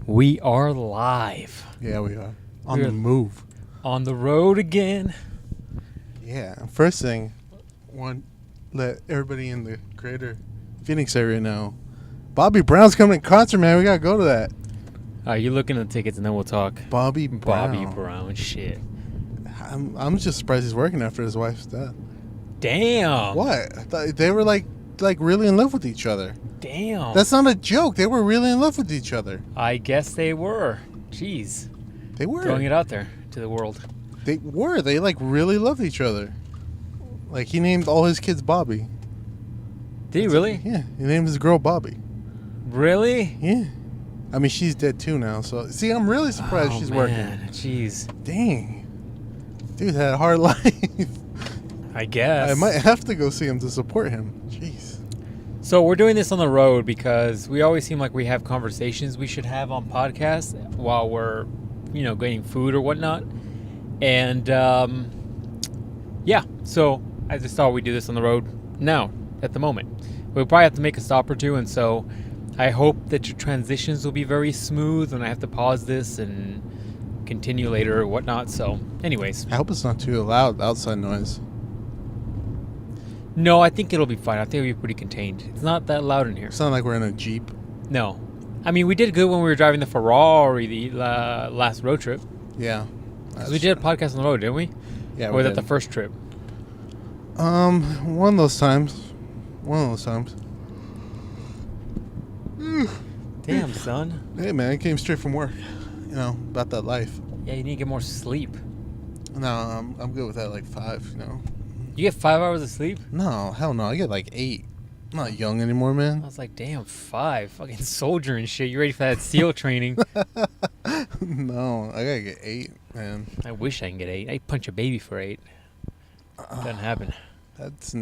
We are live. Yeah, we are. On the move. On the road again. Yeah. First thing, want to let everybody in the greater Phoenix area know. Bobby Brown's coming to concert, man. We got to go to that. You looking at the tickets and then we'll talk. Bobby Brown. Bobby Brown, shit. I'm just surprised he's working after his wife's death. Damn. What? I thought they were like really in love with each other. Damn. That's not a joke. They were really in love with each other. I guess they were. Jeez. They were. Throwing it out there to the world. They were. They really loved each other. Like he named all his kids Bobby. Did he really? Yeah. He named his girl Bobby. Really? Yeah. I mean, she's dead too now. So, see, I'm really surprised she's working. Jeez. Dang. Dude had a hard life. I guess. I might have to go see him to support him. Jeez. So we're doing this on the road because we always seem like we have conversations we should have on podcasts while we're, getting food or whatnot. And, yeah. So I just thought we'd do this on the road now, at the moment. We'll probably have to make a stop or two, and so I hope that your transitions will be very smooth and I have to pause this and continue later or whatnot. So anyways. I hope it's not too loud outside noise. No, I think it'll be fine. I think it'll be pretty contained. It's not that loud in here. It's not like we're in a Jeep. No. I mean, we did good when we were driving the Ferrari the last road trip. Yeah. Because we did a podcast on the road, didn't we? Yeah, or was that the first trip? One of those times. Damn, son. Hey, man, I came straight from work. About that life. Yeah, you need to get more sleep. No, I'm good with that, like 5, You get 5 hours of sleep? No, hell no. I get like 8. I'm not young anymore, man. I was like, damn, 5. Fucking soldier and shit. You ready for that SEAL training? No, I gotta get 8, man. I wish I can get 8. I punch a baby for 8. Doesn't happen. That's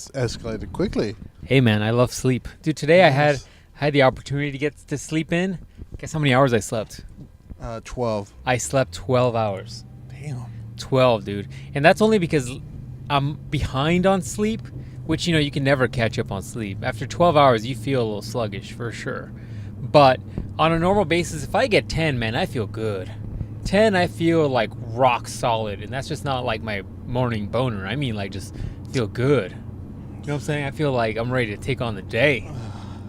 escalated quickly. Hey, man, I love sleep. Dude, today I had the opportunity to get to sleep in. Guess how many hours I slept? 12. I slept 12 hours. Damn. 12, dude. And that's only because I'm behind on sleep, which, you can never catch up on sleep. After 12 hours, you feel a little sluggish for sure. But on a normal basis, if I get 10, man, I feel good. 10, I feel like rock solid. And that's just not like my morning boner. I mean, like, just feel good. You know what I'm saying? I feel like I'm ready to take on the day.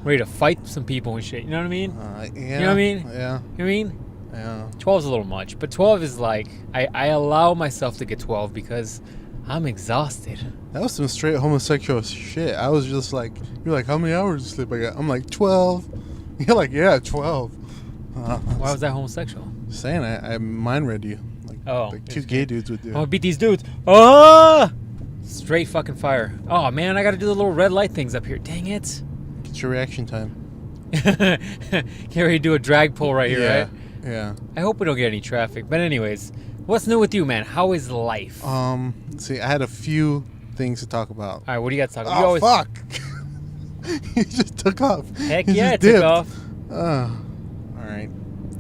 Ready to fight some people and shit. You know what I mean? Yeah. You know what I mean? Yeah. You know what I mean? Yeah. 12 is a little much. But 12 is like, I allow myself to get 12 because I'm exhausted. That was some straight homosexual shit. I was just like, you're like, how many hours of sleep I got? I'm like, 12. You're like, yeah, 12. Why was that homosexual? Saying I mind read you. Like 2 gay dudes would do. I'm gonna beat these dudes. Oh! Straight fucking fire. Oh man, I gotta do the little red light things up here. Dang it. Get your reaction time. Get ready to do a drag pull right here, right? Yeah. I hope we don't get any traffic. But anyways, what's new with you, man? How is life? See, I had a few things to talk about. All right, what do you got to talk about? Oh, fuck. You just took off. Heck you yeah, it just took off. All right.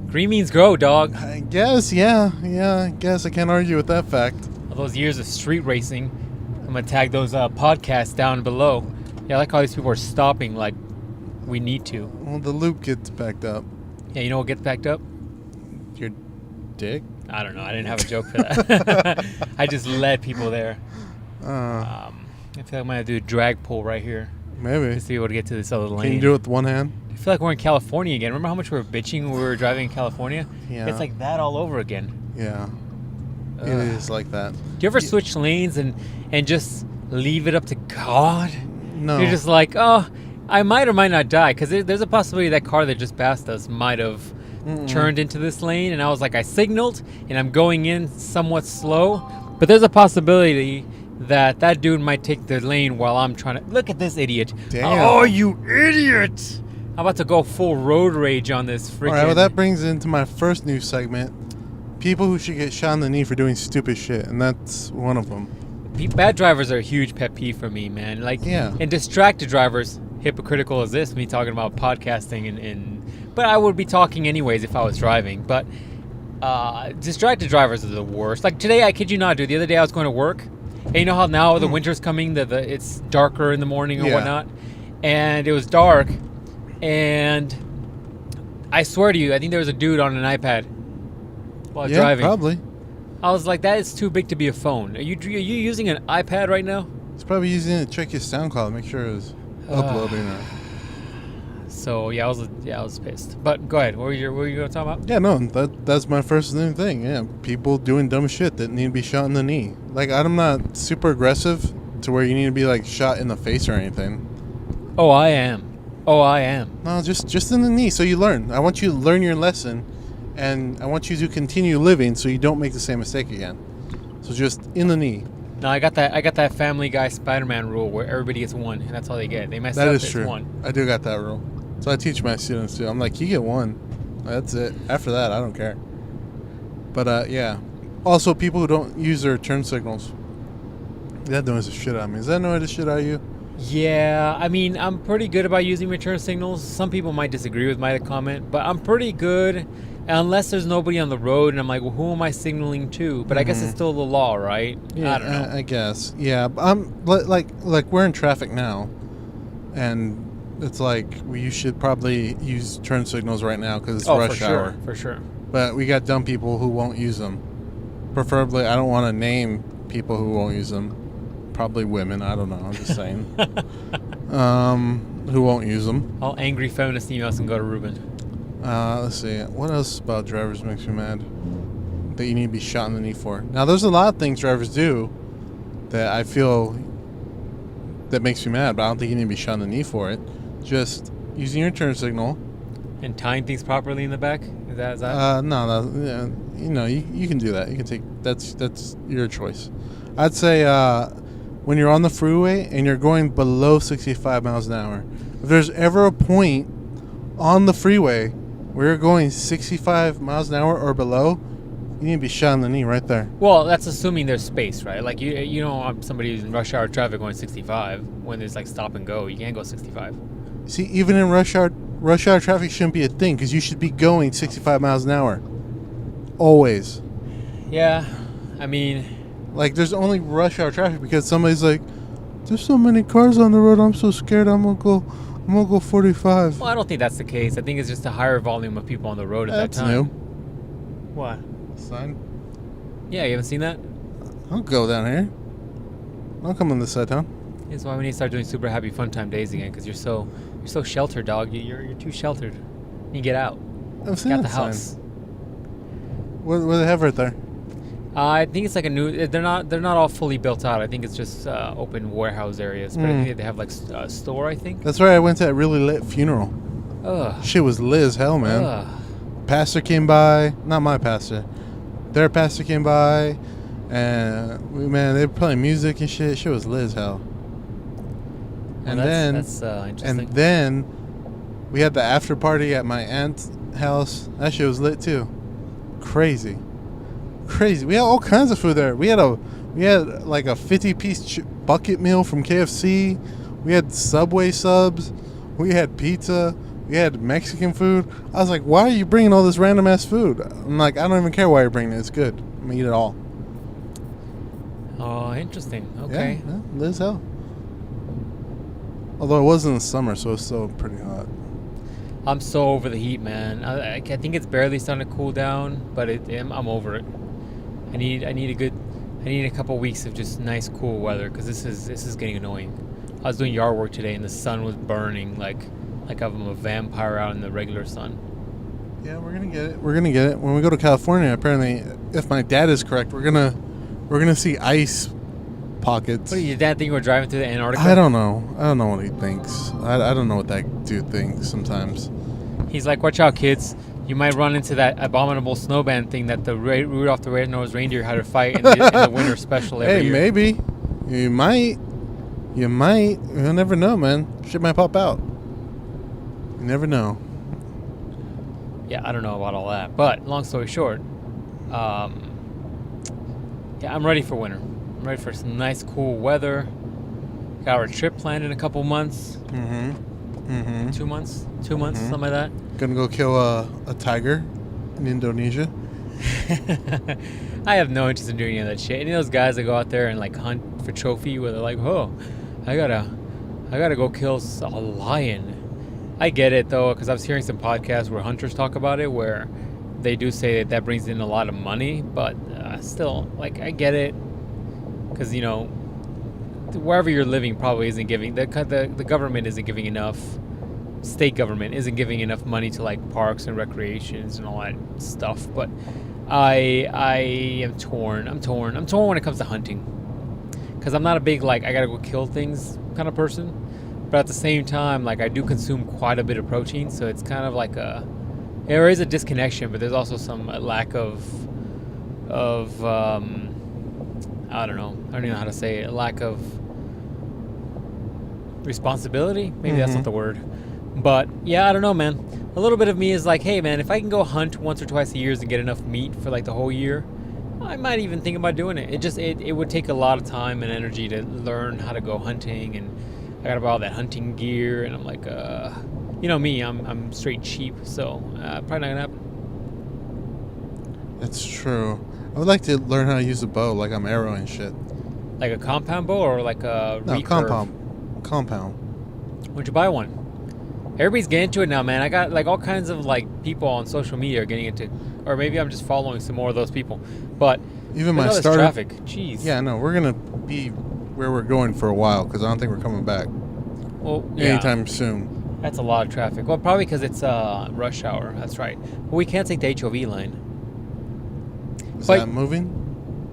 Green means grow, dog. I guess, yeah. I guess I can't argue with that fact. All those years of street racing. I'm going to tag those podcasts down below. Yeah, I like how these people are stopping like we need to. Well, the loop gets backed up. Yeah, you know what gets backed up? Your dick? I don't know. I didn't have a joke for that. I just led people there. I feel like I'm going to do a drag pull right here. Maybe. Just to be able to get to this other lane. Can you do it with one hand? I feel like we're in California again. Remember how much we were bitching when we were driving in California? Yeah. It's like that all over again. Yeah. It is like that. Do you ever switch lanes and just leave it up to God? No. You're just like, oh, I might or might not die. Because there's a possibility that car that just passed us might have turned into this lane. And I was like, I signaled and I'm going in somewhat slow. But there's a possibility that dude might take the lane while I'm trying to... Look at this idiot. Damn. Oh, you idiot. I'm about to go full road rage on this freaking... All right, well, that brings into my first news segment. People who should get shot in the knee for doing stupid shit. And that's one of them. Bad drivers are a huge pet peeve for me, man. Like, yeah. And distracted drivers, hypocritical as this, me talking about podcasting but I would be talking anyways if I was driving. But distracted drivers are the worst. Like today, I kid you not, dude. The other day I was going to work, and you know how now the winter's coming, it's darker in the morning or whatnot, and it was dark, and I swear to you, I think there was a dude on an iPad while Yeah, driving. probably. I was like, that is too big to be a phone. Are you using an iPad right now? He's probably using it to check his sound call, make sure it was uploading. So yeah, I was pissed. But go ahead. What were you going to talk about? Yeah, no, that's my first thing. Yeah, people doing dumb shit that need to be shot in the knee. Like, I'm not super aggressive to where you need to be like shot in the face or anything. Oh, I am. No, just in the knee, so you learn. I want you to learn your lesson, and I want you to continue living so you don't make the same mistake again. So just in the knee. No, I got that Family Guy Spider-Man rule where everybody gets one, and that's all they get. They mess That up, is it's true. one. I do got that rule. So I teach my students too. I'm like, you get one. That's it. After that, I don't care. But yeah. Also, people who don't use their turn signals. That annoys the shit out of me. Does that annoy the shit out of you? Yeah, I mean, I'm pretty good about using return signals. Some people might disagree with my comment, but I'm pretty good unless there's nobody on the road, and I'm like, well, who am I signaling to? But I guess it's still the law, right? Yeah, I don't know. I guess. Yeah, I'm like we're in traffic now, and it's like you should probably use turn signals right now because it's rush hour. For sure. But we got dumb people who won't use them. Preferably, I don't want to name people who won't use them. Probably women. I don't know. I'm just saying. Who won't use them? All angry feminist emails can go to Ruben. Let's see. What else about drivers makes me mad that you need to be shot in the knee for? Now, there's a lot of things drivers do that I feel that makes me mad, but I don't think you need to be shot in the knee for it. Just using your turn signal. And tying things properly in the back? Is that? No. Yeah, you can do that. You can take that's your choice. I'd say when you're on the freeway and you're going below 65 miles an hour, if there's ever a point on the freeway where you're going 65 miles an hour or below, you need to be shot in the knee right there. Well, that's assuming there's space, right? Like you don't want somebody who's in rush hour traffic going 65 when there's like stop and go. You can't go 65. See, even in rush hour traffic shouldn't be a thing because you should be going 65 miles an hour. Always. Yeah, I mean, like there's only rush hour traffic because somebody's like, there's so many cars on the road. I'm so scared. I'm gonna go 45. well, I don't think that's the case. I think it's just a higher volume of people on the road at that time. New. What? Sign. Yeah, you haven't seen that? I'll go down here. I'll come on this side town. That's why we need to start doing super happy fun time days again because you're so sheltered, dog. You're too sheltered. You can get out. I've seen Got the that sign. house. What do they have right there? I think it's like a new. They're not all fully built out. I think it's just open warehouse areas. But I think they have like a store. I think. That's right. I went to that really lit funeral. Ugh. Shit was lit as hell, man. Ugh. Pastor came by. Not my pastor. Their pastor came by, and they were playing music and shit. Shit was lit as hell. Well, that's interesting. And then we had the after party at my aunt's house. That shit was lit too. Crazy. We had all kinds of food there. We had like a 50-piece bucket meal from KFC. We had Subway subs. We had pizza. We had Mexican food. I was like, why are you bringing all this random ass food? I'm like, I don't even care why you're bringing it. It's good. I'm gonna eat it all. Oh, interesting. Okay. Yeah, lit as hell. Although it was in the summer, so it's still pretty hot. I'm so over the heat, man. I think it's barely starting to cool down, but I'm over it. I need a couple weeks of just nice cool weather because this is getting annoying. I was doing yard work today and the sun was burning like I'm a vampire out in the regular sun. Yeah, we're gonna get it. When we go to California, apparently, if my dad is correct, we're gonna see ice pockets. What did your dad think we're driving through the Antarctica? I don't know what he thinks. I don't know what that dude thinks sometimes. He's like, watch out, kids. You might run into that abominable snowman thing that the Rudolph the Red-Nosed Reindeer had to fight in the winter special every year. Hey, maybe. You might. You'll never know, man. Shit might pop out. You never know. Yeah, I don't know about all that. But, long story short, yeah, I'm ready for winter. I'm ready for some nice, cool weather. Got our trip planned in a couple months. 2 months, something like that. Gonna go kill a tiger in Indonesia. I have no interest in doing any of that shit. Any of those guys that go out there and like hunt for trophy where they're like, oh, I gotta go kill a lion. I get it though, because I was hearing some podcasts where hunters talk about it, where they do say that brings in a lot of money, but still, like, I get it, because wherever you're living probably isn't giving the government isn't giving enough. State government isn't giving enough money to like parks and recreations and all that stuff. But I am torn. I'm torn when it comes to hunting, because I'm not a big like I gotta go kill things kind of person. But at the same time, like I do consume quite a bit of protein, so it's kind of like there is a disconnection, but there's also some lack of I don't even know how to say it, a lack of responsibility. Maybe that's not the word. But yeah, I don't know, man. A little bit of me is like, hey man, if I can go hunt once or twice a year and get enough meat for like the whole year, I might even think about doing it. It would take a lot of time and energy to learn how to go hunting, and I gotta buy all that hunting gear, and I'm like, me, I'm straight cheap, so probably not gonna happen. That's true. I would like to learn how to use a bow, like I'm arrowing shit. Like a compound bow or like a recurve? Compound. Where'd you buy one? Everybody's getting into it now, man. I got like all kinds of like people on social media are getting into, or maybe I'm just following some more of those people. But even my starter traffic. Jeez. Yeah, no, we're gonna be where we're going for a while because I don't think we're coming back. Well, yeah. Anytime soon. That's a lot of traffic. Well, probably because it's rush hour. That's right. Well, we can't take the HOV lane. Is that moving?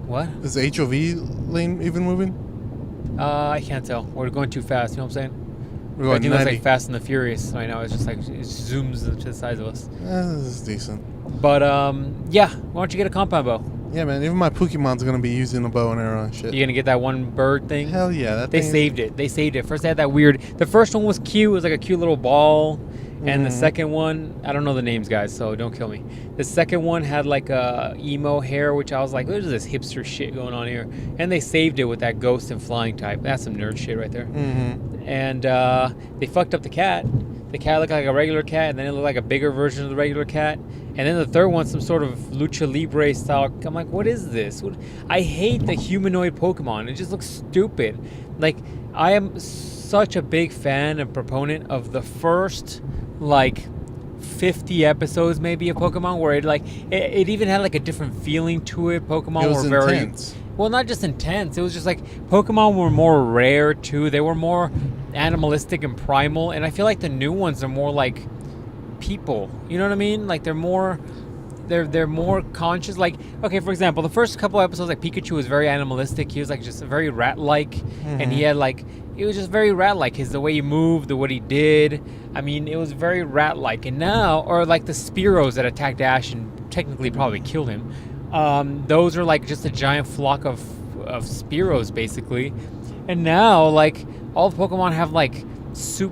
What? Is the HOV lane even moving? I can't tell. We're going too fast. You know what I'm saying? We're going 90. It's like Fast and the Furious right now. It's just like it zooms to the size of us. This is decent. But yeah, why don't you get a compound bow? Yeah, man. Even my Pokemon's gonna be using a bow and arrow and shit. You gonna get that one bird thing? Hell yeah! They saved it. They saved it. First they had that weird. The first one was cute. It was like a cute little ball. And the second one, I don't know the names, guys, so don't kill me. The second one had like a emo hair, which I was like, what is this hipster shit going on here? And they saved it with that ghost and flying type. That's some nerd shit right there. And they fucked up the cat. The cat looked like a regular cat, and then it looked like a bigger version of the regular cat. And then the third one, some sort of lucha libre style. I'm like, what is this? I hate the humanoid Pokemon. It just looks stupid. Like, I am such a big fan and proponent of the first, like, 50 episodes maybe of Pokemon, where it even had like a different feeling to it. Pokemon were very intense. Well, not just intense. It was just like Pokemon were more rare too. They were more animalistic and primal, and I feel like the new ones are more like people. You know what I mean? Like they're more conscious. Like, okay, for example, the first couple episodes, like Pikachu was very animalistic. He was like just very rat-like, and he had like, it was just very rat-like. The way he moved, what he did. I mean, it was very rat-like. And now, or like the Spearows that attacked Ash and technically probably killed him. Those are like just a giant flock of Spearows basically. And now, like, all the Pokemon have like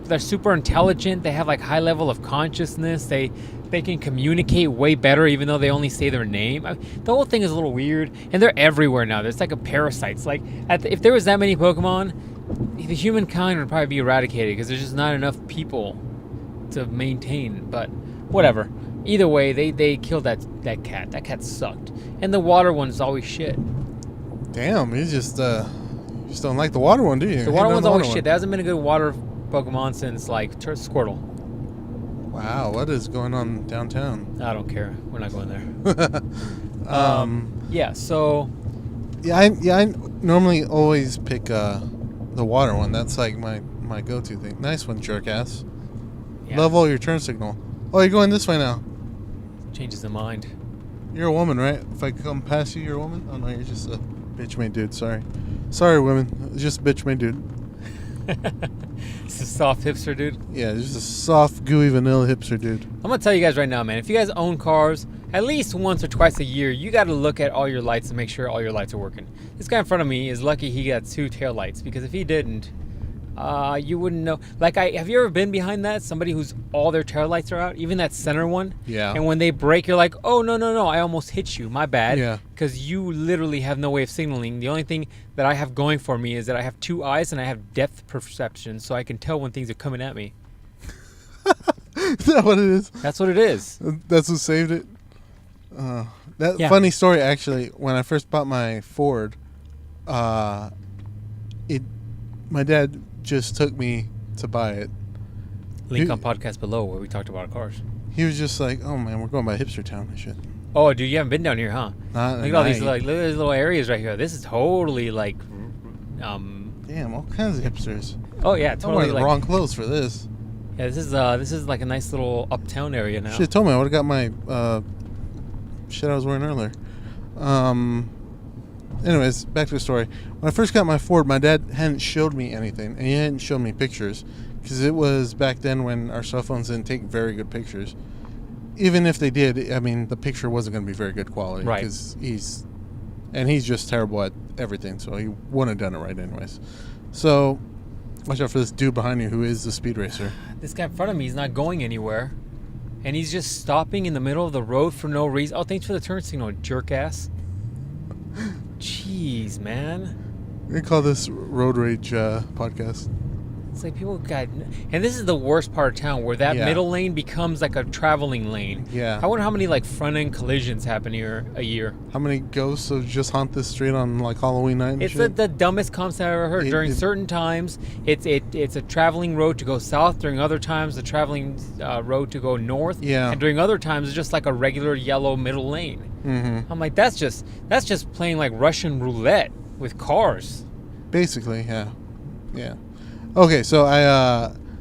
they're super intelligent. They have like high level of consciousness. They can communicate way better, even though they only say their name. The whole thing is a little weird, and they're everywhere now. There's like a parasites. Like, if there was that many Pokemon, the humankind would probably be eradicated because there's just not enough people to maintain. But whatever. Either way, they killed that cat. That cat sucked, and the water one's always shit. Damn, you just don't like the water one, do you? The water one's always shit. There hasn't been a good water Pokemon since like Squirtle. Wow, what is going on downtown? I don't care. We're not going there. Yeah. So. Yeah, I normally always pick the water one. That's like my go-to thing. Nice one, jerk ass. Yeah. Love all your turn signal. Oh, you're going this way now. Changes the mind. You're a woman, right? If I come past you, you're a woman? Oh, no, you're just a bitch-made dude. Sorry, women. It's just a bitch-made dude. It's a soft hipster dude? Yeah, just a soft, gooey, vanilla hipster dude. I'm going to tell you guys right now, man. If you guys own cars, at least once or twice a year, you got to look at all your lights and make sure all your lights are working. This guy in front of me is lucky he got 2 tail lights, because if he didn't, you wouldn't know. Like, have you ever been behind that? Somebody who's all their tail lights are out, even that center one. Yeah. And when they brake, you're like, oh no, I almost hit you. My bad. Yeah. Because you literally have no way of signaling. The only thing that I have going for me is that I have 2 eyes and I have depth perception, so I can tell when things are coming at me. Is that what it is? That's what it is. That's what saved it. Funny story, actually. When I first bought my Ford, my dad just took me to buy it. Link on podcast below where we talked about our cars. He was just like, "Oh man, we're going by hipster town and shit." Oh, dude, you haven't been down here, huh? Not Look at all these like little areas right here. This is totally like, damn, all kinds of hipsters. Oh yeah, I'm totally wearing the like. wrong clothes for this. Yeah, this is like a nice little uptown area now. Shit, told me I would have got my shit I was wearing earlier. Anyways, back to the story. When I first got my Ford, my dad hadn't showed me anything, and he hadn't shown me pictures, because it was back then when our cell phones didn't take very good pictures. Even if they did, I mean, the picture wasn't going to be very good quality. Right. Because he's just terrible at everything, so he wouldn't have done it right anyways. So, watch out for this dude behind you who is the speed racer. This guy in front of me is not going anywhere, and he's just stopping in the middle of the road for no reason. Oh, thanks for the turn signal, jerk ass. Jeez, man. We call this road rage podcast. It's like people got, and this is the worst part of town where that middle lane becomes like a traveling lane. Yeah. I wonder how many like front end collisions happen here a year. How many ghosts of just haunt this street on like Halloween night? And It's shit? the dumbest concept I've ever heard. During certain times, it's a traveling road to go south. During other times, the traveling road to go north. Yeah. And during other times, it's just like a regular yellow middle lane. Mm-hmm. I'm like, that's just playing like Russian roulette with cars. Basically, yeah. Okay, so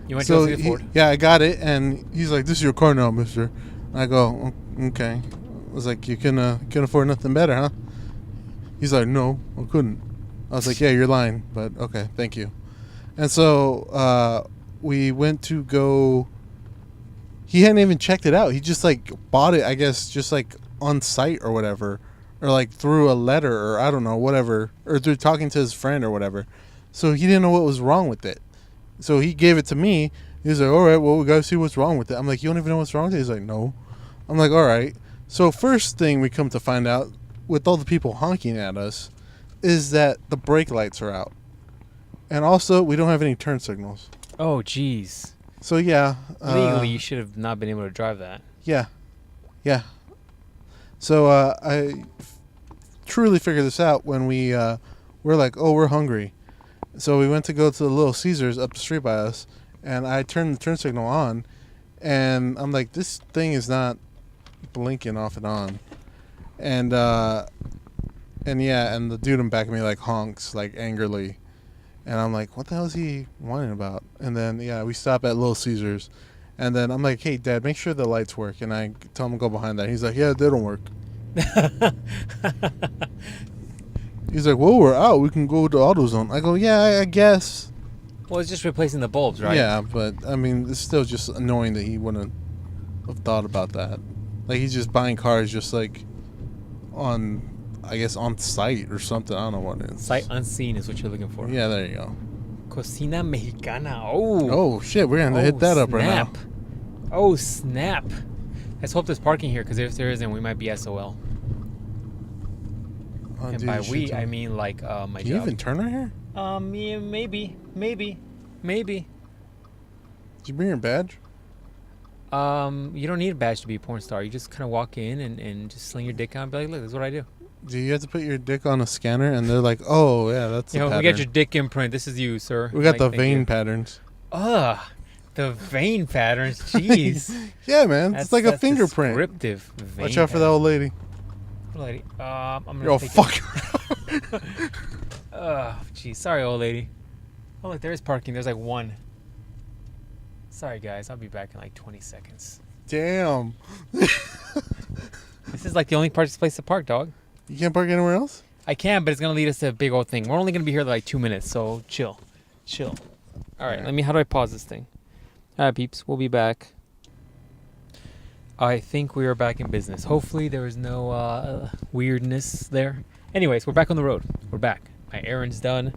You went to go see the Ford? I got it, and he's like, "This is your car now, mister." I go, "Okay." I was like, "You can afford nothing better, huh?" He's like, "No, I couldn't." I was like, "Yeah, you're lying, but okay, thank you." And so we went to go. He hadn't even checked it out. He just like bought it, I guess, just like on site or whatever, or like through a letter, or I don't know, whatever, or through talking to his friend or whatever. So he didn't know what was wrong with it. So he gave it to me. He was like, "All right, well, we got to see what's wrong with it." I'm like, "You don't even know what's wrong with it?" He's like, "No." I'm like, "All right." So first thing we come to find out, with all the people honking at us, is that the brake lights are out. And also, we don't have any turn signals. Oh, jeez. So, yeah. Legally, you should have not been able to drive that. Yeah. So, I truly figured this out when we're like, "Oh, we're hungry." So we went to go to the Little Caesars up the street by us, and I turned the turn signal on, and I'm like, this thing is not blinking off and on. And the dude in back of me like honks like angrily, and I'm like, what the hell is he whining about? And then we stop at Little Caesars, and then I'm like, "Hey, Dad, make sure the lights work." And I tell him to go behind that. He's like, "Yeah, they don't work." He's like, "Well, we're out. We can go to AutoZone." I go, "Yeah, I guess." Well, it's just replacing the bulbs, right? Yeah, but I mean, it's still just annoying that he wouldn't have thought about that. Like, he's just buying cars just like on site or something. I don't know what it is. Sight unseen is what you're looking for. Yeah, there you go. Cocina Mexicana. Oh. Oh shit, we're gonna hit that up right now. Oh snap! Let's hope there's parking here, because if there isn't, we might be SOL. Oh, And dude, by you we, should I mean like my Can job. you even turn right here? Yeah, maybe. Did you bring your badge? You don't need a badge to be a porn star. You just kind of walk in and just sling your dick out and be like, "Look, this is what I do." Do you have to put your dick on a scanner and they're like, "Oh yeah, that's the pattern." We got your dick imprint. This is you, sir. We got Like, the thank vein you. patterns. Ugh, the vein patterns. Jeez. Yeah, man, it's like a fingerprint. Descriptive. Vein Watch out for that old lady. lady. I'm gonna Yo, take fuck. Geez, sorry, old lady. Oh, look, there is parking. There's like one. Sorry, guys. I'll be back in like 20 seconds. Damn. This is like the only place to park, dog. You can't park anywhere else? I can, but it's gonna lead us to a big old thing. We're only gonna be here like 2 minutes, so chill. All right, how do I pause this thing? All right, peeps, we'll be back. I think we are back in business. Hopefully there was no weirdness there. Anyways, we're back on the road. We're back. My errand's done.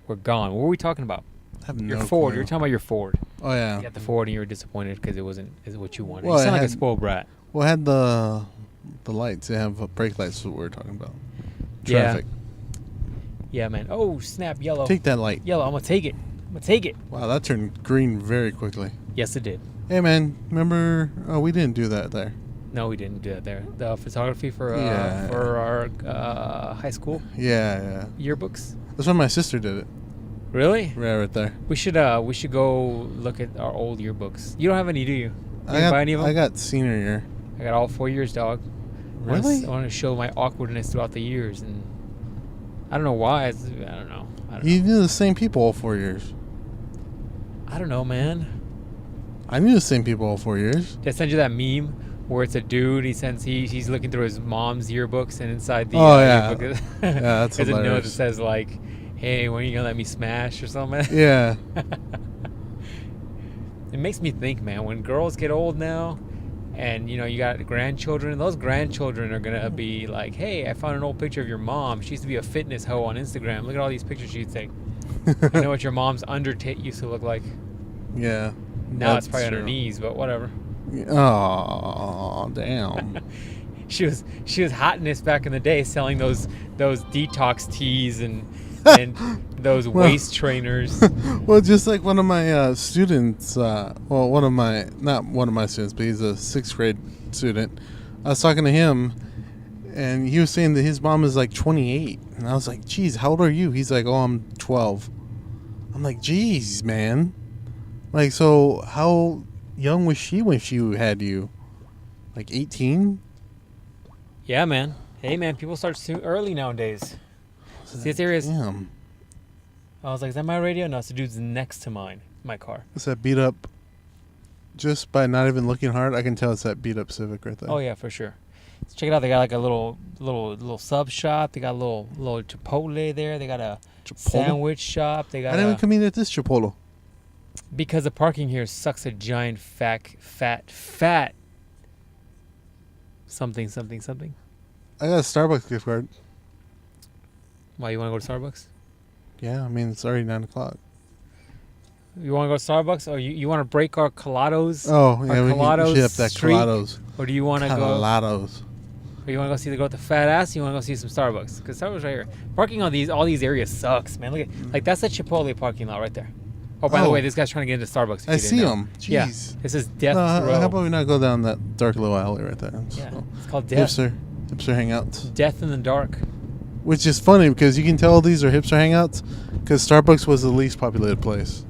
We're gone. What were we talking about? I have Your no Ford. clue. You were talking about your Ford. Oh yeah. You got the Ford and you were disappointed because it wasn't what you wanted. Well, you sound it like a had- spoiled brat. Well, it had the lights. They have brake lights. Is what we're talking about. Yeah. Traffic. Yeah, man. Oh, snap. Yellow. Take that light. Yellow. I'm going to take it. Wow, that turned green very quickly. Yes, it did. Hey man, remember? Oh, we didn't do that there. No, we didn't do that there. The photography for Yeah. our high school Yeah. yearbooks. That's when my sister did it. Really? Right there. We should go look at our old yearbooks. You don't have any, do you? You didn't buy any of them? I got senior year. I got all 4 years, dog. Really? I want to show my awkwardness throughout the years, and I don't know why. I don't know. You knew the same people all 4 years. I don't know, man. I knew the same people all 4 years. Did I send you that meme where it's a dude? He's looking through his mom's yearbooks, and inside the yearbook, yeah, that's there's hilarious. a note that says like, "Hey, when are you gonna let me smash?" or something. Yeah. It makes me think, man. When girls get old now, and you got grandchildren, those grandchildren are gonna be like, "Hey, I found an old picture of your mom. She used to be a fitness hoe on Instagram. Look at all these pictures she'd take. You know what your mom's undertake used to look like." Yeah. Now it's probably on her knees, but whatever. Oh, damn. She was hotness back in the day, selling those detox teas and those waist trainers. Well, just like one of my students, not one of my students, but he's a 6th grade student. I was talking to him, and he was saying that his mom is like 28, and I was like, "Geez, how old are you?" He's like, "Oh, I'm 12." I'm like, "Geez, man." Like, so how young was she when she had you? Like 18? Yeah, man. Hey, man, people start early nowadays. See, serious. Damn. I was like, "Is that my radio?" No, it's the dude's next to mine. My car. It's that beat up. Just by not even looking hard, I can tell it's that beat up Civic right there. Oh yeah, for sure. So check it out. They got like a little sub shop. They got a little Chipotle there. They got a sandwich shop. They got. I didn't come in at this Chipotle. Because the parking here sucks a giant fat something. I got a Starbucks gift card. Why, you want to go to Starbucks? Yeah, I mean, it's already 9 o'clock. You want to go to Starbucks, or you want to break our Colados? Oh, yeah, we Colados should have that streak? Colados. Or do you want to go? Colados. Or you want to go with the fat ass? You want to go see some Starbucks? Because Starbucks right here. Parking on all these areas sucks, man. Look at like that's a Chipotle parking lot right there. Oh, by the way, this guy's trying to get into Starbucks. I see him. Jeez. Yeah, this is Death Row. How about we not go down that dark little alley right there? Yeah, it's called Death. Hipster hangouts. Death in the dark. Which is funny because you can tell these are hipster hangouts because Starbucks was the least populated place.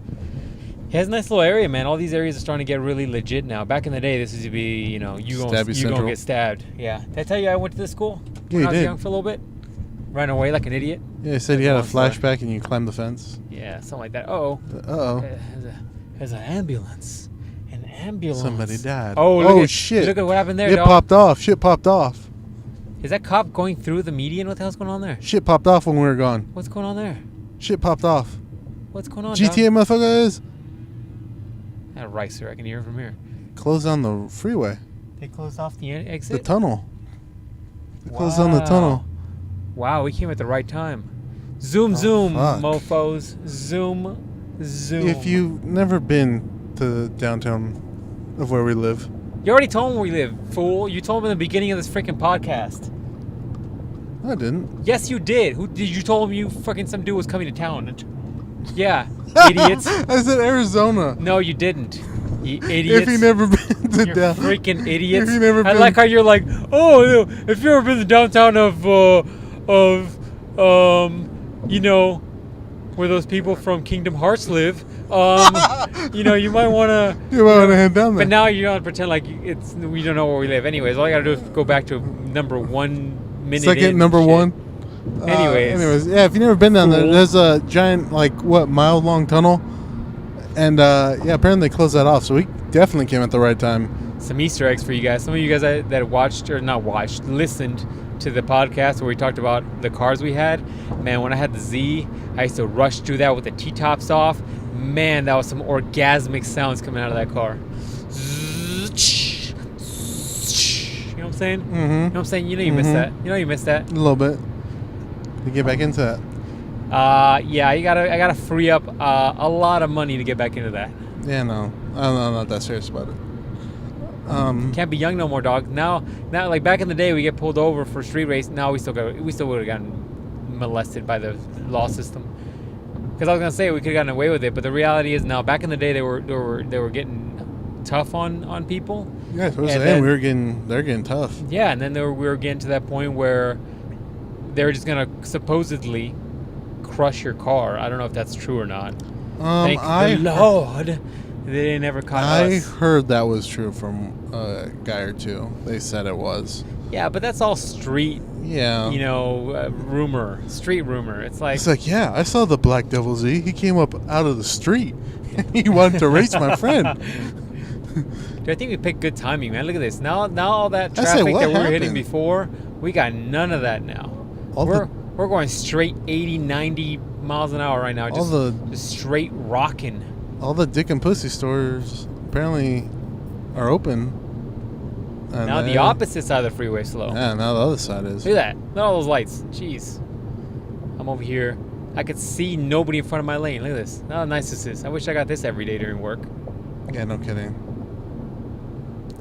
It has a nice little area, man. All these areas are starting to get really legit now. Back in the day, this used to be, you gonna get stabbed. Yeah. Did I tell you I went to this school when I was young for a little bit? Ran away like an idiot. Yeah, you said you had a flashback and you climbed the fence. Yeah, something like that. Uh-oh. There's an ambulance. An ambulance. Somebody died. Oh, shit. Look at what happened there, It dog. popped off. Shit popped off. Is that cop going through the median? What the hell's going on there? Shit popped off when we were gone. What's going on there? Shit popped off. What's going on, GTA motherfuckers. That ricer, I can hear it from here. Closed down the freeway. They closed off the exit? The tunnel. They closed down the tunnel. Wow, we came at the right time. Zoom, mofos. Zoom. If you've never been to the downtown of where we live. You already told them where we live, fool. You told them in the beginning of this freaking podcast. I didn't. Yes, you did. Who did you told them some dude was coming to town? Yeah, idiots. I said Arizona. No, you didn't. You idiots. If you've never been to downtown. Freaking idiots. If you never I like how you're like, oh, if you've ever been to downtown of where those people from Kingdom Hearts live, you might want to. You might want to head down there. But now you don't pretend like we don't know where we live. Anyways, all you gotta do is go back to number 1 minute. Second number shit. 1. Anyways, yeah. If you've never been down there, there's a giant mile-long tunnel, and apparently they closed that off. So we definitely came at the right time. Some Easter eggs for you guys. Some of you guys that watched or not watched, listened to the podcast where we talked about the cars we had. Man, when I had the Z, I used to rush through that with the T-tops off. Man, that was some orgasmic sounds coming out of that car. You know what I'm saying? Mm-hmm. You know what I'm saying? You missed that. You missed that. A little bit. To get back into that. I gotta free up a lot of money to get back into that. Yeah, no. I'm not that serious about it. Can't be young no more, dog. Now, like back in the day, we get pulled over for street race. Now we still would have gotten molested by the law system. Because I was gonna say we could have gotten away with it, but the reality is now, back in the day, they were getting tough on people. Yeah, that's what I'm saying. They're getting tough. Yeah, and then we were getting to that point where they were just gonna supposedly crush your car. I don't know if that's true or not. Thank I the Lord they never caught us. I heard that was true from a guy or two. They said it was. Yeah, but that's all street, Yeah. rumor, street rumor. It's like, yeah, I saw the Black Devil Z. He came up out of the street. He wanted to race my friend. dude, I think we picked good timing, man. Look at this. Now all that I say, traffic what that we were hitting happened? before, we got none of that now. We're going straight 80, 90 miles an hour right now. Just straight rocking. All the dick and pussy stores apparently are open. And Now the opposite side of the freeway slow. Yeah, now the other side is. Look at that. Look at all those lights. Jeez. I'm over here. I could see nobody in front of my lane. Look at this. How nice this is. I wish I got this every day during work. Yeah, no kidding.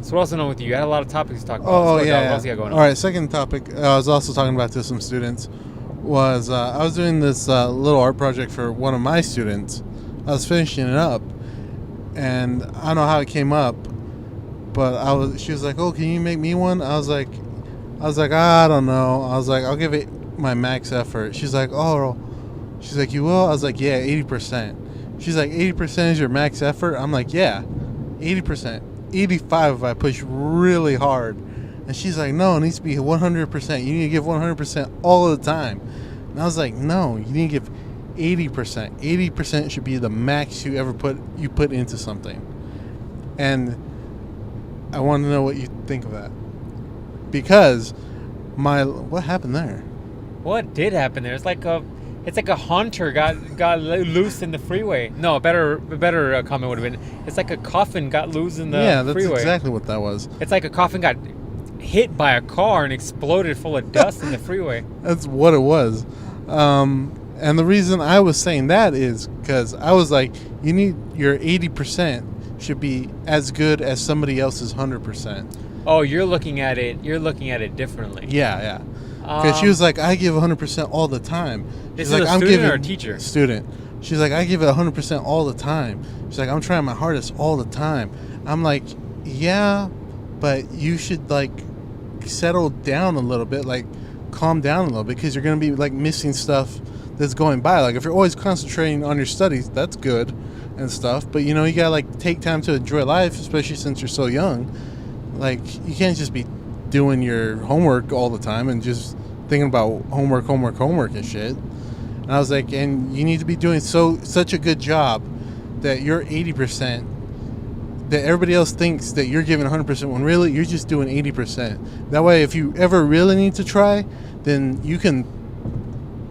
So what else going on with you? You had a lot of topics to talk about. Oh, Let's go, yeah. dog. What else you got going on? All right, second topic. I was also talking about to some students. Was I was doing this little art project for one of my students. I was finishing it up, and I don't know how it came up, but she was like, "Oh, can you make me one?" I was like, I don't know. I was like, I'll give it my max effort. She's like, "Oh," she's like, "You will?" I was like, "Yeah, 80%." She's like, 80% is your max effort? I'm like, yeah, 80%. 85 if I push really hard. And she's like, no, it needs to be 100%. You need to give 100% all of the time. And I was like, no, you need to give 80%. 80% should be the max you ever put into something. And I want to know what you think of that. Because what happened there? What did happen there? It's like a hunter got loose in the freeway. No, a better comment would have been, it's like a coffin got loose in the freeway. Yeah, that's exactly what that was. It's like a coffin got hit by a car and exploded full of dust in the freeway. That's what it was. And the reason I was saying that is because I was like, you need your 80% should be as good as somebody else's 100%. Oh, you're looking at it differently. Yeah. Because she was like, I give 100% all the time. This She's is like, a student or a teacher? Student. She's like, I give it 100% all the time. She's like, I'm trying my hardest all the time. I'm like, yeah, but you should like settle down a little bit, like calm down a little bit, because you're going to be like missing stuff that's going by. Like if you're always concentrating on your studies, that's good and stuff. But you gotta like take time to enjoy life, especially since you're so young. Like you can't just be doing your homework all the time and just thinking about homework and shit. And I was like, and you need to be doing such a good job that you're 80%, that everybody else thinks that you're giving 100% when really you're just doing 80%. That way, if you ever really need to try, then you can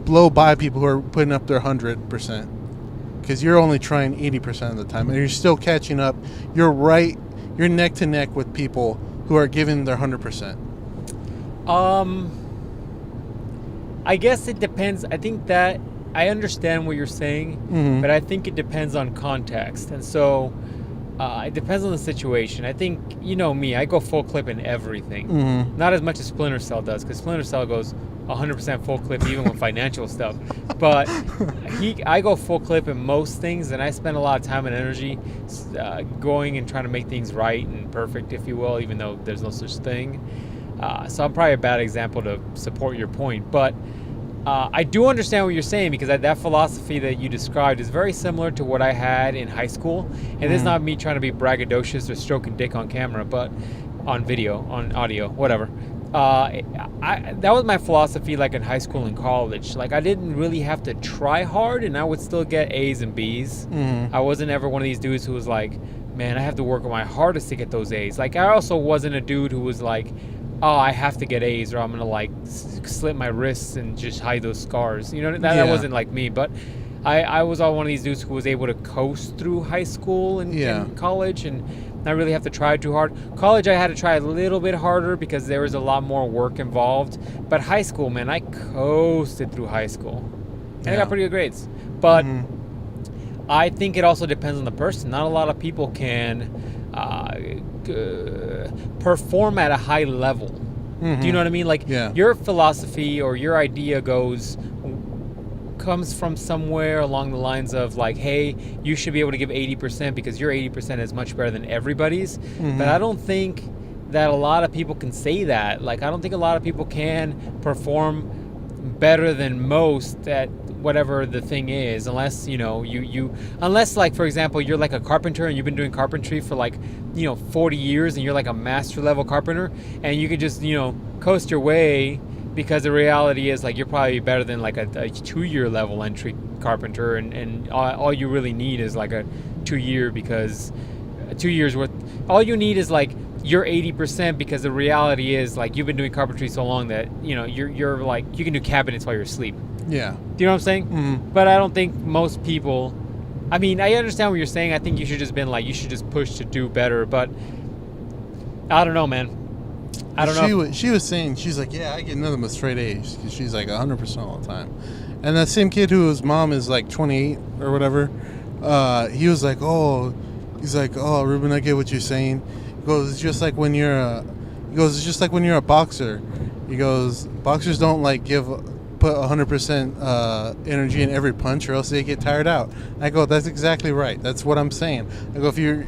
blow by people who are putting up their 100%, because you're only trying 80% of the time and you're still catching up. You're neck to neck with people who are giving their 100%. I guess it depends. I think that I understand what you're saying, but I think it depends on context. And so it depends on the situation. I think, me, I go full clip in everything. Not as much as Splinter Cell does, because Splinter Cell goes 100% full clip even with financial stuff. But I go full clip in most things, and I spend a lot of time and energy going and trying to make things right and perfect, if you will, even though there's no such thing. So I'm probably a bad example to support your point. But I do understand what you're saying, because that philosophy that you described is very similar to what I had in high school. And this is not me trying to be braggadocious or stroking dick on camera, but on video, on audio, whatever. That was my philosophy, like in high school and college. Like I didn't really have to try hard, and I would still get A's and B's. I wasn't ever one of these dudes who was like, man, I have to work on my hardest to get those A's. Like I also wasn't a dude who was like, oh, I have to get A's or I'm going to like slit my wrists and just hide those scars. That wasn't like me. But I was all one of these dudes who was able to coast through high school and college and not really have to try too hard. College, I had to try a little bit harder because there was a lot more work involved. But high school, man, I coasted through high school. And I got pretty good grades. But I think it also depends on the person. Not a lot of people can perform at a high level. Do you know what I mean? Like your philosophy or your idea comes from somewhere along the lines of like, hey, you should be able to give 80% because your 80% is much better than everybody's. But I don't think that a lot of people can say that. Like I don't think a lot of people can perform better than most at whatever the thing is, unless unless, like, for example, you're like a carpenter and you've been doing carpentry for like 40 years and you're like a master level carpenter, and you can just coast your way, because the reality is, like, you're probably better than like a 2-year level entry carpenter, and all you really need is like a 2-year, because 2 years worth, all you need is like you're 80%, because the reality is, like, you've been doing carpentry so long that you're like, you can do cabinets while you're asleep. Yeah. Do you know what I'm saying? Mm-hmm. But I don't think most people, I mean, I understand what you're saying. I think you should just push to do better, but I don't know, man. I don't know. She was saying, she's like, yeah, I get nothing but straight A's. She's like 100% all the time. And that same kid whose mom is like 28 or whatever, he was like, oh, Ruben, I get what you're saying. He goes, it's just like when you're a boxer. He goes, boxers don't like put 100% energy in every punch, or else they get tired out. I go, that's exactly right. That's what I'm saying. I go, if you're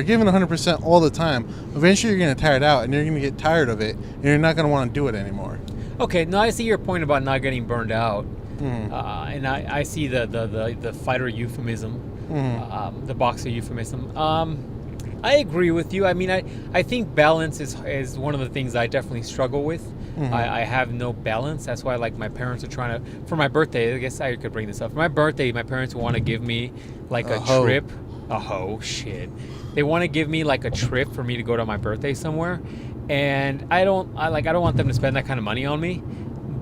giving 100% all the time, eventually you're going to tire it out, and you're going to get tired of it, and you're not going to want to do it anymore. Okay, now I see your point about not getting burned out. Mm-hmm. And I see the fighter euphemism, Mm-hmm. the boxer euphemism. I agree with you. I mean, I think balance is one of the things I definitely struggle with. Mm-hmm. I have no balance. That's why, like, my parents are trying to, for my birthday, I guess I could bring this up. For my birthday, my parents want to give me like a trip. Shit. They want to give me like a trip for me to go to my birthday somewhere. And I don't want them to spend that kind of money on me.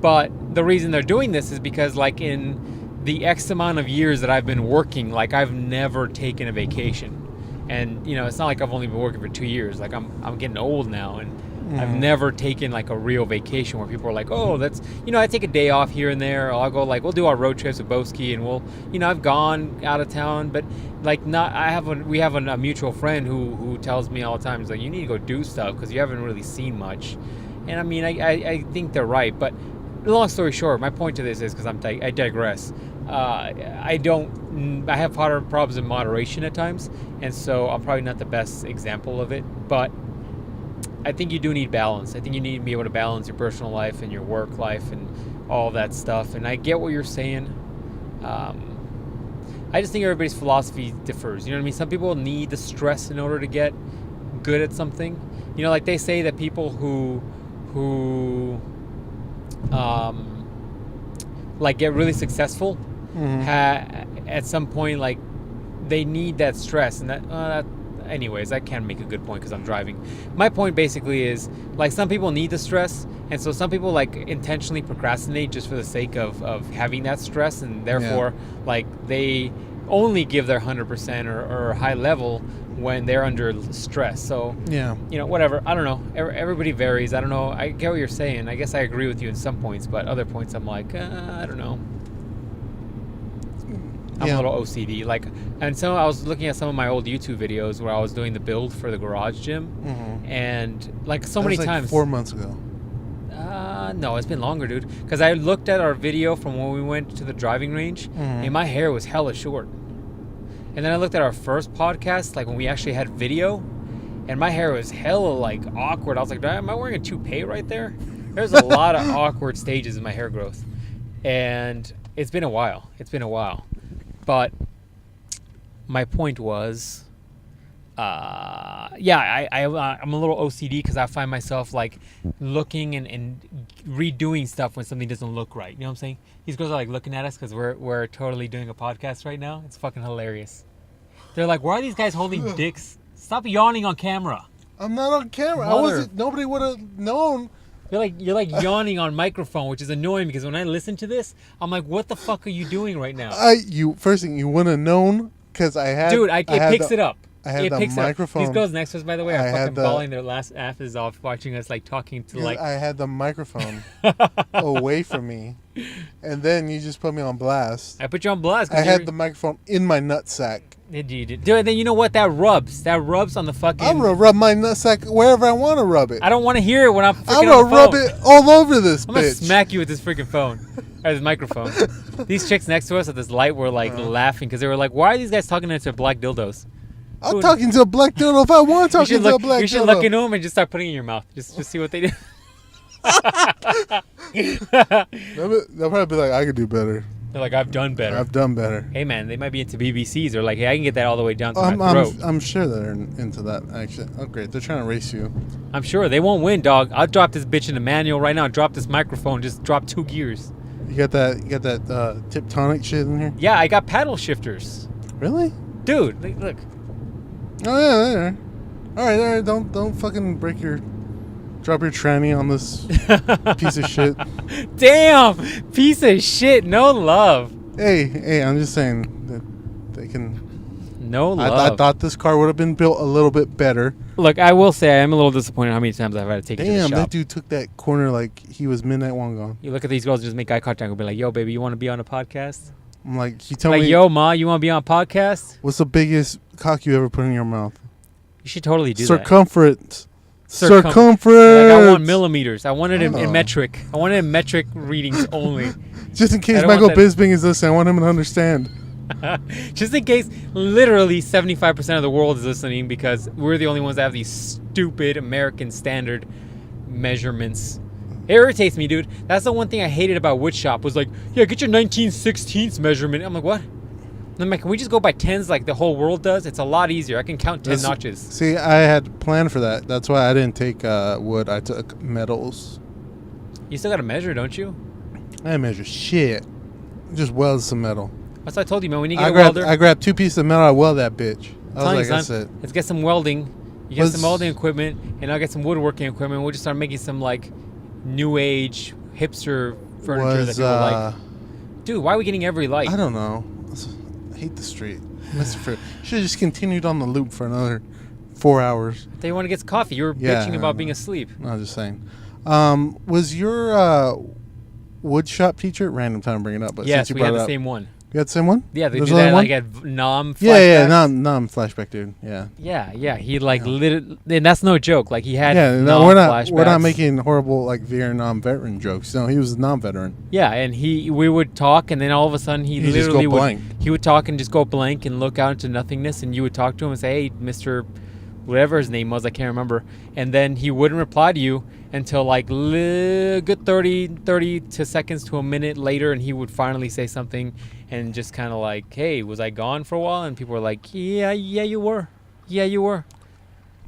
But the reason they're doing this is because, like, in the X amount of years that I've been working, like, I've never taken a vacation. And, it's not like I've only been working for 2 years. Like, I'm getting old now, and I've never taken like a real vacation where people are like, oh, that's, I take a day off here and there. Or I'll go, like, we'll do our road trips with Boski, and we'll, I've gone out of town, but like we have a mutual friend who tells me all the time, he's like, you need to go do stuff because you haven't really seen much. And I mean, I think they're right, but long story short, my point to this is, because I digress. I have problems in moderation at times, and so I'm probably not the best example of it, but I think you do need balance. I think you need to be able to balance your personal life and your work life and all that stuff, and I get what you're saying. I just think everybody's philosophy differs. You know what I mean? Some people need the stress in order to get good at something. Like they say that people who like get really successful, at some point, like, they need that stress, and that anyways, I can't make a good point because I'm driving. My point basically is, like, some people need the stress, and so some people, like, intentionally procrastinate just for the sake of having that stress, and therefore, like, they only give their 100% or high level when they're under stress. So, whatever. I don't know. Everybody varies. I don't know. I get what you're saying. I guess I agree with you in some points, but other points I'm like, I don't know. I'm a little OCD. Like, and so I was looking at some of my old YouTube videos where I was doing the build for the garage gym, and like so many times. 4 months ago. No, it's been longer, dude. Because I looked at our video from when we went to the driving range, and my hair was hella short. And then I looked at our first podcast, like when we actually had video, and my hair was hella, like, awkward. I was like, am I wearing a toupee right there? There's a lot of awkward stages in my hair growth, and it's been a while. But my point was, I'm a little OCD because I find myself, like, looking and redoing stuff when something doesn't look right. You know what I'm saying? These girls are, like, looking at us because we're totally doing a podcast right now. It's fucking hilarious. They're like, why are these guys holding dicks? Stop yawning on camera. I'm not on camera. Nobody would have known. You're like yawning on microphone, which is annoying because when I listen to this, I'm like, what the fuck are you doing right now? First thing, you wouldn't have known because I had. Dude, it picks it up. I had the microphone. These girls next to us, by the way, are fucking bawling their last asses off watching us, like, talking to, like... I had the microphone away from me, and then you just put me on blast. I put you on blast. I had the microphone in my nutsack. Dude, then you know what? That rubs on the fucking... I'm going to rub my nutsack wherever I want to rub it. I don't want to hear it when I'm freaking I'm going to rub it all over this bitch. I'm going to smack you with this freaking phone. Or this microphone. These chicks next to us at this light were, like, laughing because they were like, why are these guys talking into black dildos? I'm talking to a black dildo if I want to talk to a black dildo. You should look into them and just start putting it in your mouth. Just see what they do. They'll probably be like, I could do better. They're like, I've done better. I've done better. Hey, man, they might be into BBCs. They're like, hey, I can get that all the way down to my throat. I'm sure they're into that, actually. Oh, great. They're trying to race you. I'm sure. They won't win, dog. I'll drop this bitch in the manual right now. Drop this microphone. Just drop 2 gears. You got that Tiptonic shit in here? Yeah, I got paddle shifters. Really? Dude, look. Oh, yeah, there. All right. Don't fucking drop your tranny on this piece of shit. Damn! Piece of shit. No love. Hey, I'm just saying that they can... No love. I thought this car would have been built a little bit better. Look, I will say I am a little disappointed how many times I've had to take it to the shop. Damn, that dude took that corner like he was midnight one gone. You look at these girls and just make eye contact and be like, yo, baby, you want to be on a podcast? I'm like, you tell me... yo, ma, you want to be on a podcast? What's the biggest cock you ever put in your mouth? You should totally do Circumference. that. Circumference. Like, I want millimeters. I want it in metric. I want it in metric readings only. Just in case Michael Bisping is listening, I want him to understand. Just in case literally 75% of the world is listening, because we're the only ones that have these stupid American standard measurements. It irritates me, dude. That's the one thing I hated about woodshop was like, yeah, get your 19/16 measurement. I'm like, what? I'm like, can we just go by tens like the whole world does? It's a lot easier. I can count 10 notches. See, I had planned for that. That's why I didn't take wood. I took metals. You still got to measure, don't you? I didn't measure shit. Just weld some metal. That's what I told you, man. When you get a welder, I grabbed 2 pieces of metal. I weld that bitch. I was like, that's it. Let's get some welding. You get some welding equipment, and I'll get some woodworking equipment. We'll just start making some like new age hipster furniture that people like. Dude, why are we getting every light? I don't know. I hate the street. Should have just continued on the loop for another 4 hours. They want to get some coffee. You were bitching about being asleep. No, I'm just saying. Was your wood shop teacher? Random time to bring it up, but yes, since you we brought had it the up, same one. You had the same one? Yeah, they do that like at nom flashbacks. Yeah, nom flashback, dude. Yeah. Yeah. He like and that's no joke. Like he had flashbacks. We're not making horrible like Vietnam veteran jokes. No, he was a non-veteran. Yeah, and we would talk, and then all of a sudden he literally would talk and just go blank and look out into nothingness, and you would talk to him and say, "Hey, Mr. whatever his name was, I can't remember," and then he wouldn't reply to you until like good 30 to seconds to a minute later, and he would finally say something and just kind of like, hey, was I gone for a while? And people were like, yeah, you were.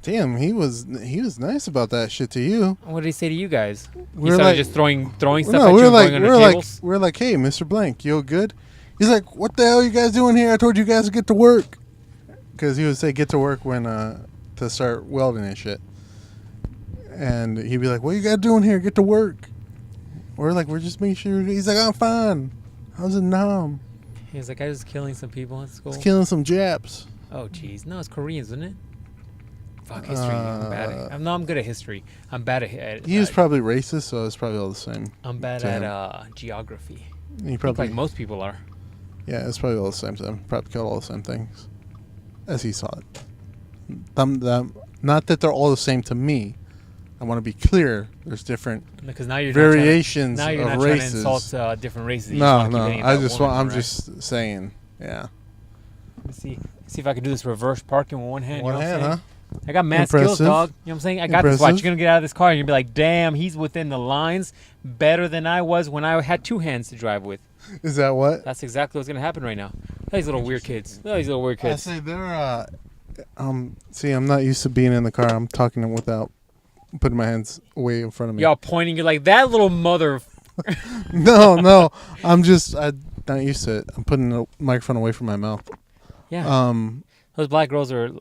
Damn, he was nice about that shit to you. What did he say to you guys? We he started just throwing stuff at you and going under tables? We're like, hey, Mr. Blank, you good? He's like, what the hell are you guys doing here? I told you guys to get to work. Because he would say get to work when to start welding and shit. And he'd be like, what you guys doing here? Get to work. We're like, we're just making sure. He's like, I'm fine. How's it numb? He's like, I was killing some people at school. He's killing some Japs. Oh, jeez. No, it's Koreans, isn't it? Fuck history. I'm bad at I'm good at history. I'm bad at he was probably racist, so it's probably all the same. I'm bad at geography. He probably, like most people are. Yeah, it's probably all the same thing. Probably killed all the same things. As he saw it. Not that they're all the same to me. I want to be clear. There's different variations of races. Now you're not trying to insult different races. No. I'm just saying. Yeah. Let's see if I can do this reverse parking with one hand. One hand, huh? I got mad skills, dog. You know what I'm saying? I got this. Watch. You're going to get out of this car and you're going to be like, damn, he's within the lines better than I was when I had 2 hands to drive with. Is that what? That's exactly what's going to happen right now. These little weird kids. I say they're, see, I'm not used to being in the car. I'm talking without putting my hands way in front of me. Y'all pointing. You're like, that little mother. No. I'm not used to it. I'm putting the microphone away from my mouth. Yeah. Those black girls are...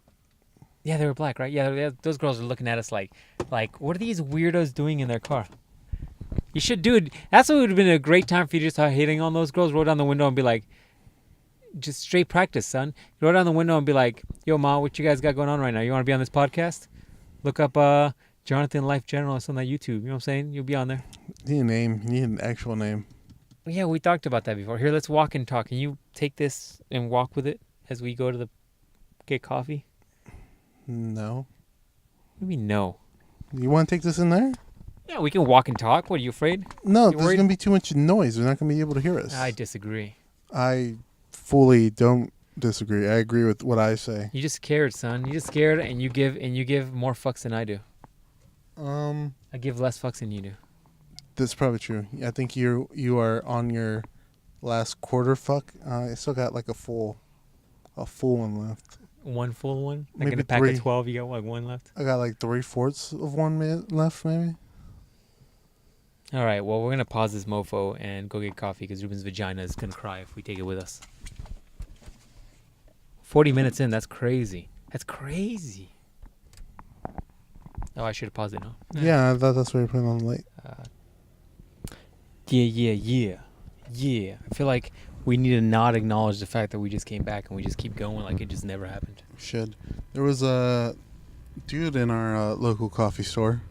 Yeah, they were black, right? Yeah, those girls are looking at us like, what are these weirdos doing in their car? You should, dude. That's what would have been a great time for you to start hitting on those girls. Roll down the window and be like, just straight practice, son. Roll down the window and be like, yo, Ma, what you guys got going on right now? You want to be on this podcast? Look up Jonathan LifeGeneralist on that YouTube. You know what I'm saying? You'll be on there. You need a name. You need an actual name. Yeah, we talked about that before. Here, let's walk and talk. Can you take this and walk with it as we go to get coffee? No. What do you mean no? You want to take this in there? Yeah, we can walk and talk. What, are you afraid? No, there's going to be too much noise. They're not going to be able to hear us. I disagree. I fully don't disagree. I agree with what I say. You're just scared, son. You're just scared, and you give more fucks than I do. I give less fucks than you do. That's probably true. I think you are on your last quarter. I still got like a full one left. One full one? Like Maybe in a pack 3. of 12, you got like one left? I got like 3/4 of one left, maybe. All right, well, we're going to pause this mofo and go get coffee because Ruben's vagina is going to cry if we take it with us. 40 minutes in, that's crazy. That's crazy. Oh, I should have paused it, no? Yeah, I thought that's what you're putting on late. Yeah. I feel like we need to not acknowledge the fact that we just came back and we just keep going like it just never happened. Should. There was a dude in our local coffee store.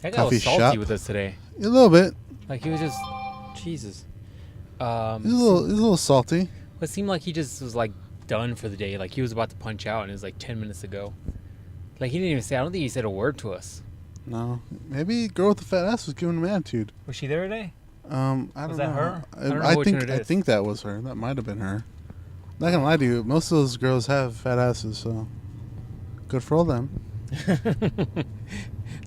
That guy was salty with us today. A little bit. Like he was just, Jesus. He's a little salty. It seemed like he just was like done for the day. Like he was about to punch out and it was like 10 minutes ago. Like he didn't even say, I don't think he said a word to us. No. Maybe girl with the fat ass was giving him attitude. Was she there today? I don't know. Was that her? I think that was her. That might have been her. Not gonna lie to you, most of those girls have fat asses, so good for all them.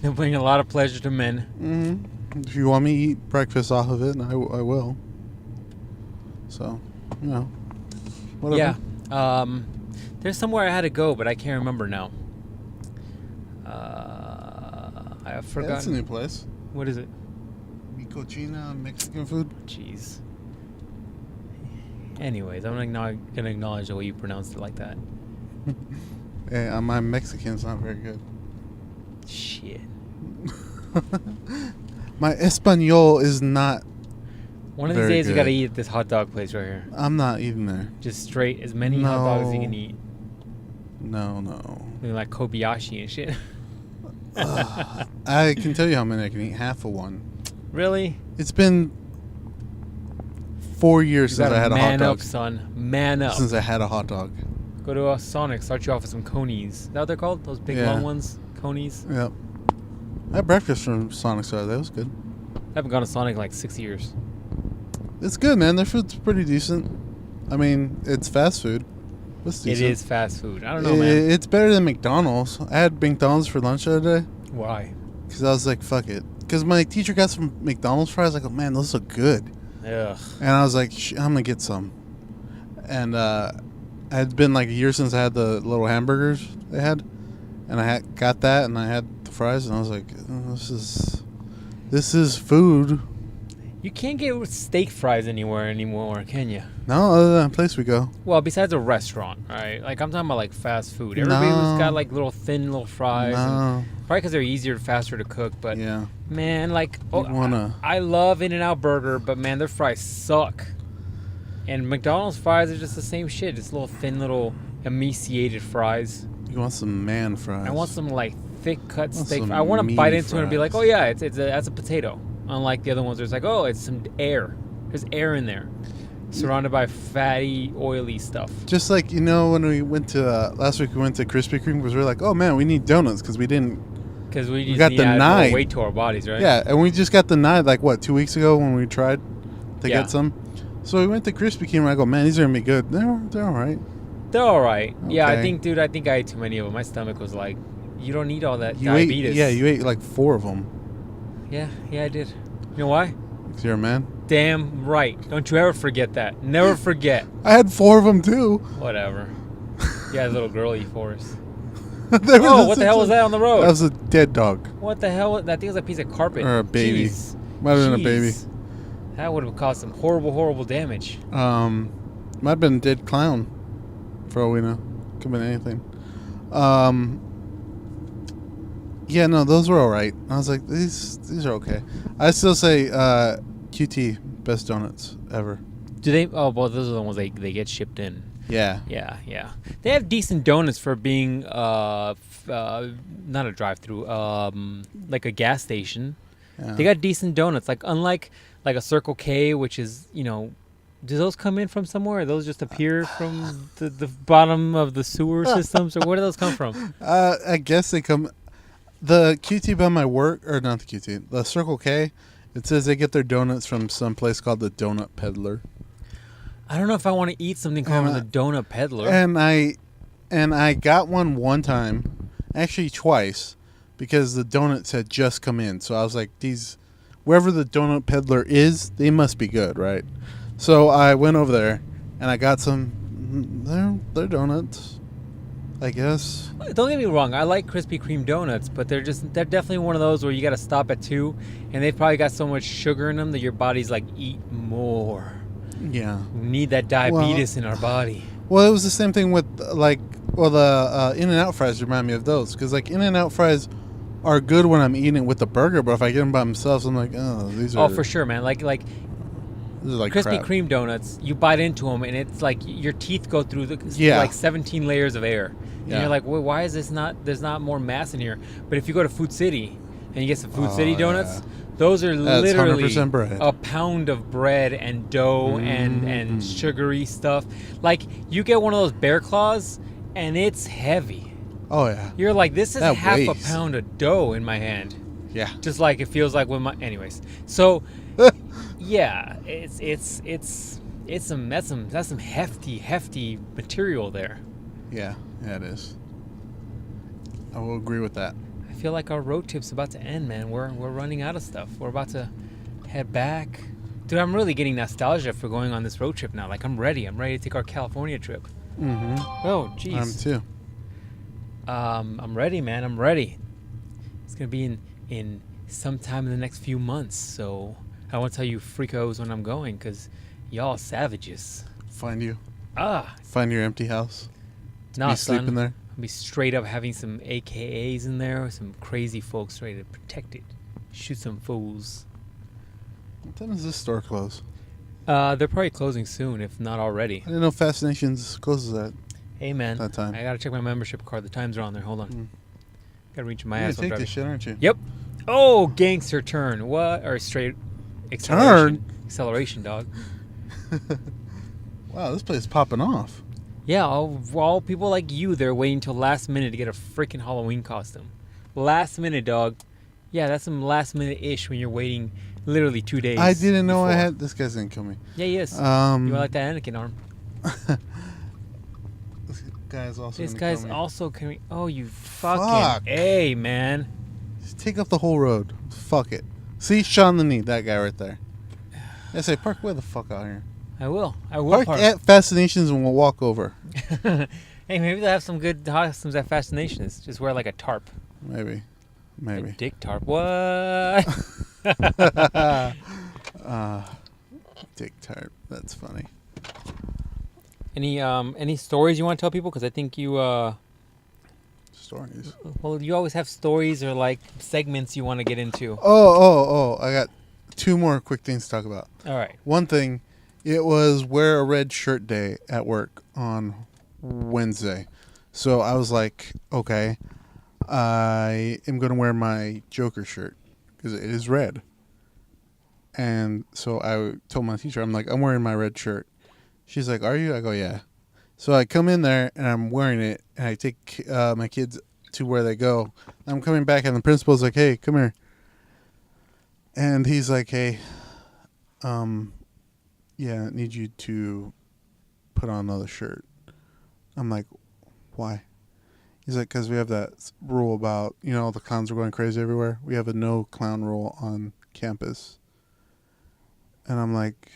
They're bringing a lot of pleasure to men. Mm-hmm. If you want me to eat breakfast off of it, I will. So, whatever. Yeah. There's somewhere I had to go, but I can't remember now. I forgot. That's a new place. What is it? Mi Cochina, Mexican food. Jeez. Anyways, I'm not gonna acknowledge the way you pronounced it like that. Hey, my Mexican's not very good. Shit. My Espanol is not. One of these days, we gotta eat at this hot dog place right here. I'm not eating there. Just straight, as many hot dogs as you can eat. No. Maybe like Kobayashi and shit. I can tell you how many I can eat. Half of one. Really? It's been 4 years since I had a hot dog. Man up, son. Man up. Since I had a hot dog. Go to Sonic. Start you off with some conies. Is that what they're called? Those big long ones? Conies? Yep. I had breakfast from Sonic, so that was good. I haven't gone to Sonic in like 6 years. It's good, man. Their food's pretty decent. I mean, it's fast food. It's decent. It is fast food. I don't know, man. It's better than McDonald's. I had McDonald's for lunch the other day. Why? Because I was like, fuck it. Because my teacher got some McDonald's fries. Like, oh, man, those look good. Ugh. And I was like, I'm going to get some. And it had been like a year since I had the little hamburgers they had. And I got that, and I had the fries, and I was like, oh, this is food. You can't get steak fries anywhere anymore, can you? No, other than the place we go. Well, besides a restaurant, right? Like, I'm talking about, like, fast food. Everybody's got, like, thin little fries. No. Probably because they're easier, faster to cook. But, yeah. Man, like, I love In-N-Out Burger, but, man, their fries suck. And McDonald's fries are just the same shit. Just thin little emaciated fries. You want some man fries. I want some, like, thick-cut steak fries. I want to bite into it and be like, oh, yeah, that's a potato. Unlike the other ones, there's like, oh, it's some air. There's air in there. Surrounded by fatty, oily stuff. Just like, when we went to, last week we went to Krispy Kreme, because we were like, oh man, we need donuts, because we didn't. Because we got the nine. Weight to our bodies, right? Yeah, and we just got the 9, like, 2 weeks ago when we tried to get some. So we went to Krispy Kreme, and I go, man, these are going to be good. They're all right. They're all right. Okay. Yeah, I think I ate too many of them. My stomach was like, you don't need all that diabetes. You ate like 4 of them. Yeah, I did. You know why? Because you're a man? Damn right. Don't you ever forget that. Never forget. I had 4 of them too. Whatever. You had a little girl eat for us. What the hell was that on the road? That was a dead dog. What the hell? That thing was a piece of carpet. Or a baby. Jeez. Might have been a baby. That would have caused some horrible, horrible damage. Might have been a dead clown. For all we know. Could have been anything. Yeah, no, those were all right. I was like, these are okay. I still say QT, best donuts ever. Do they? Oh, well, those are the ones they get shipped in. Yeah. Yeah. They have decent donuts for being not a drive-through, like a gas station. Yeah. They got decent donuts. Like, unlike like a Circle K, which is, do those come in from somewhere? Or those just appear from the bottom of the sewer systems? Or where do those come from? I guess they come... The QT by my work... Or not the QT. The Circle K, it says they get their donuts from some place called the Donut Peddler. I don't know if I want to eat something called the Donut Peddler. And I got one time. Actually, twice. Because the donuts had just come in. So I was like, wherever the Donut Peddler is, they must be good, right? So I went over there, and I got some. They're donuts, I guess. Don't get me wrong, I like Krispy Kreme donuts, but they're definitely one of those where you got to stop at 2, and they've probably got so much sugar in them that your body's like, eat more. Yeah. We need that diabetes in our body. Well, it was the same thing with the In-N-Out fries remind me of those, because like In-N-Out fries are good when I'm eating it with the burger, but if I get them by themselves, I'm like, oh, these are. Oh, for sure, man. Like This is like Krispy crap. Kreme donuts, you bite into them, and it's like your teeth go through Yeah. like 17 layers of air. And Yeah. you're like, well, why is there's not more mass in here? But if you go to Food City and you get some Food City donuts, yeah. those are That's literally 100% bread. a pound of bread and dough and sugary stuff. Like, you get one of those Bear Claws, and it's heavy. Oh yeah. You're like, this is That half a weighs. pound of dough in my hand. Yeah. Just like it feels like when my. Anyways, so yeah, that's some hefty material there. Yeah, it is. I will agree with that. I feel like our road trip's about to end, man. We're running out of stuff. We're about to head back. Dude, I'm really getting nostalgia for going on this road trip now. Like, I'm ready. I'm ready to take our California trip. Mm-hmm. Oh, jeez. I'm too. I'm ready, man. I'm ready. It's gonna be in sometime in the next few months. So I won't tell you freakos when I'm going, because y'all savages. Find you. Ah, Find your empty house. nah, Be son. sleeping there. I'll be straight up having some AKAs in there, some crazy folks ready to protect it. Shoot some fools. What time does this store close? They're probably closing soon, if not already. I didn't know Fascinations closes at Hey, man. that time. I gotta check my membership card. The times are on there. Hold on. Gotta reach my You're ass. gonna while take this driving. shit, aren't you? Yep. Oh, gangster turn. What? Or straight acceleration. Acceleration, dog. Wow, this place is popping off. Yeah, all people like you, they're waiting till last minute to get a freaking Halloween costume. Last minute, dog. Yeah, that's some last minute-ish when you're waiting literally 2 days. I didn't know I before. had. This guy's gonna kill me. Yeah, he is. You Um, like that Anakin arm. This guy's also. This gonna guy's kill me. also coming. Oh, you fucking Fuck. A, man. Just take up the whole road. Fuck it. See Sean the Knee, that guy right there. I say park way the fuck out here. I will. I will. Park at Fascinations and we'll walk over. Hey, maybe they'll have some good costumes at Fascinations. Just wear like a tarp. Maybe. A dick tarp. What? Dick tarp. That's funny. Any stories you want to tell people? Because I think you Stories. well, you always have stories or like segments you want to get into. Oh! I got 2 more quick things to talk about. All right. One thing, it was wear a red shirt day at work on Wednesday. So I was like, okay, I am going to wear my Joker shirt because it is red. And so I told my teacher, I'm like, I'm wearing my red shirt. She's like, are you? I go, yeah. So I come in there and I'm wearing it and I take my kids to where they go. I'm coming back and the principal's like, hey, come here. And he's like, hey, yeah, I need you to put on another shirt. I'm like, why? He's like, because we have that rule about, the clowns are going crazy everywhere. We have a no clown rule on campus. And I'm like,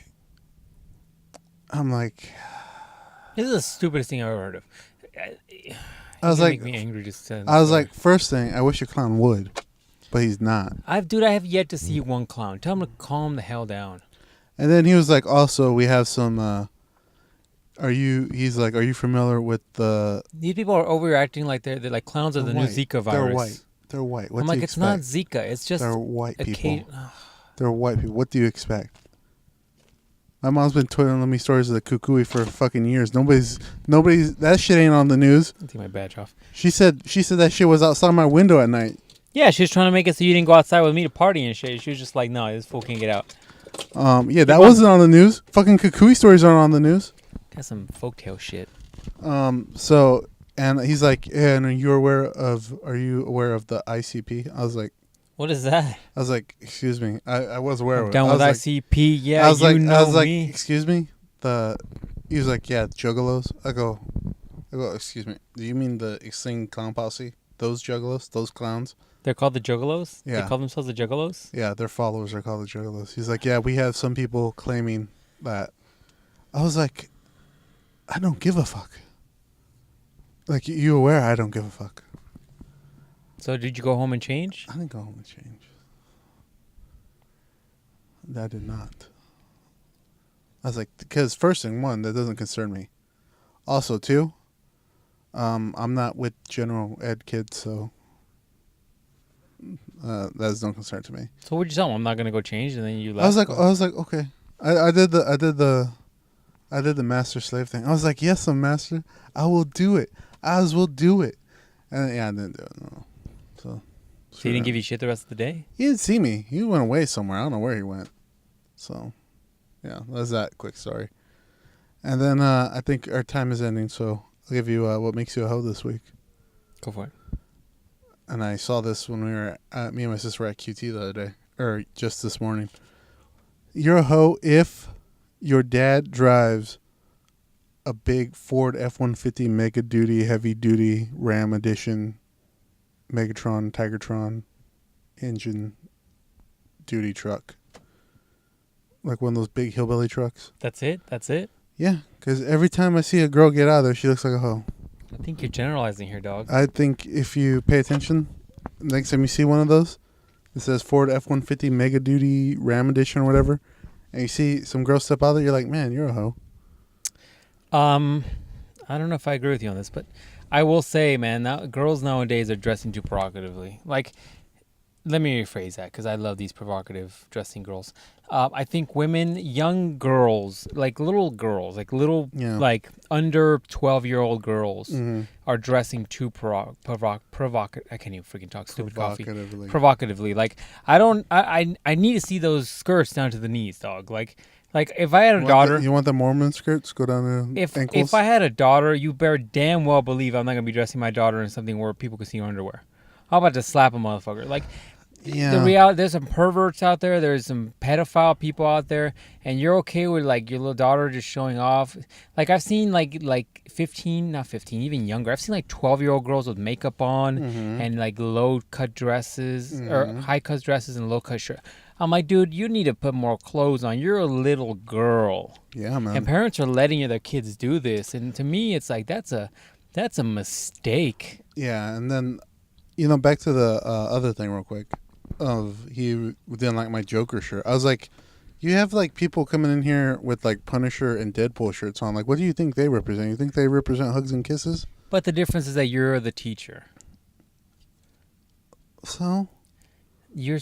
This is the stupidest thing I've ever heard of. I was like, make me angry just saying. I was like, first thing, I wish a clown would, but he's not. I have yet to see one clown. Tell him to calm the hell down. And then he was like, also, we have some, he's like, are you familiar with the... These people are overreacting like they're like clowns are the new Zika virus. They're white. What I'm do like, you it's not expect? Zika. It's just They're white people. Ugh. They're white people. What do you expect? My mom's been telling me stories of the kukui for fucking years. Nobody's. That shit ain't on the news. I'll take my badge off. She said that shit was outside my window at night. Yeah, she was trying to make it so you didn't go outside with me to party and shit. She was just like, no, this fool can't get out. Yeah, that wasn't on the news. Fucking kukui stories aren't on the news. That's some folktale shit. So, and he's like, yeah, and are you aware of the ICP? I was like, what is that? I was like, excuse me. I was aware of it. Down I with was ICP. Yeah, I was like, me. excuse me. He was like, yeah, juggalos. I go, excuse me. Do you mean the extinct clown posse? Those juggalos? Those clowns? They're called the Juggalos? Yeah. They call themselves the Juggalos? Yeah, their followers are called the juggalos. He's like, yeah, we have some people claiming that I was like, I don't give a fuck. Like, you aware I don't give a fuck. So did you go home and change? I didn't go home and change. I did not. I was like, because first thing, one, that doesn't concern me. Also, two, I'm not with general ed kids, so that is no concern to me. So what'd you tell them? I'm not gonna go change, and then you left. I was like, okay. I did the master slave thing. I was like, yes, I'm master. I will do it. I will do it. And yeah, I didn't do it. No. So he didn't give you shit the rest of the day? He didn't see me. He went away somewhere. I don't know where he went. So, yeah, that's that quick story. And then I think our time is ending, so I'll give you what makes you a hoe this week. Go for it. And I saw this when we were me and my sister were at QT the other day, or just this morning. You're a hoe if your dad drives a big Ford F-150 Mega Duty, Heavy Duty Ram Edition, Megatron, Tigertron engine duty truck. Like one of those big hillbilly trucks. That's it? That's it? Yeah, because every time I see a girl get out of there, she looks like a hoe. I think you're generalizing here, dog. I think if you pay attention, next time you see one of those, it says Ford F-150 Mega Duty Ram Edition or whatever, and you see some girl step out there, you're like, man, you're a hoe. I don't know if I agree with you on this, but I will say, man, girls nowadays are dressing too provocatively. Like, let me rephrase that because I love these provocative dressing girls. I think women, young girls, like little girls, like little, like under 12-year-old girls are dressing too provocative. I can't even freaking talk. Stupid coffee. Provocatively. Like, I need to see those skirts down to the knees, dog. Like if I had a daughter, you want the Mormon skirts go down to ankles? If I had a daughter, you better damn well believe I'm not gonna be dressing my daughter in something where people can see her underwear. How about to slap a motherfucker? Like, the reality, there's some perverts out there. There's some pedophile people out there, and you're okay with like your little daughter just showing off. Like I've seen like 15, not 15, even younger. I've seen like 12-year-old girls with makeup on and like low cut dresses or high cut dresses and low cut shirt. I'm like, dude, you need to put more clothes on. You're a little girl. Yeah, man. And parents are letting their kids do this, and to me, it's like that's a mistake. Yeah, and then back to the other thing real quick. He didn't like my Joker shirt. I was like, you have like people coming in here with like Punisher and Deadpool shirts on. Like, what do you think they represent? You think they represent hugs and kisses? But the difference is that you're the teacher. So you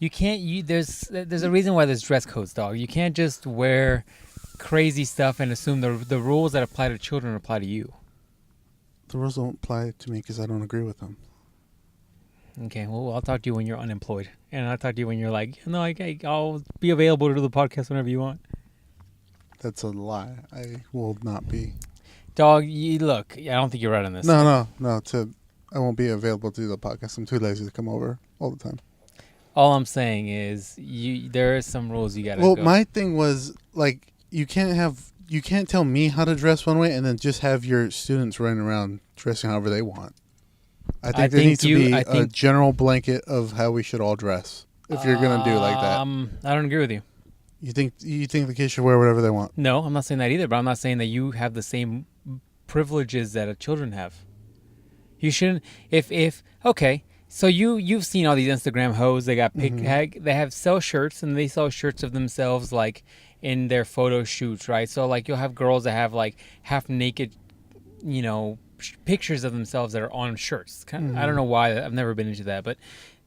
can't there's a reason why there's dress codes, dog. You can't just wear crazy stuff and assume the rules that apply to children apply to you. The rules don't apply to me because I don't agree with them. Okay, well, I'll talk to you when you're unemployed. And I'll talk to you when you're like, no, I'll be available to do the podcast whenever you want. That's a lie. I will not be. Dog, look, I don't think you're right on this. No. I won't be available to do the podcast. I'm too lazy to come over all the time. All I'm saying is there are some rules you got to go. Well, my thing was, like, you can't tell me how to dress one way and then just have your students running around dressing however they want. I think there needs to be a general blanket of how we should all dress if you're going to do like that. I don't agree with you. You think the kids should wear whatever they want? No, I'm not saying that either, but I'm not saying that you have the same privileges that children have. You shouldn't okay. So you've seen all these Instagram hoes, they got they sell shirts and they sell shirts of themselves like in their photo shoots, right? So like you'll have girls that have like half naked, pictures of themselves that are on shirts. I don't know why. I've never been into that, but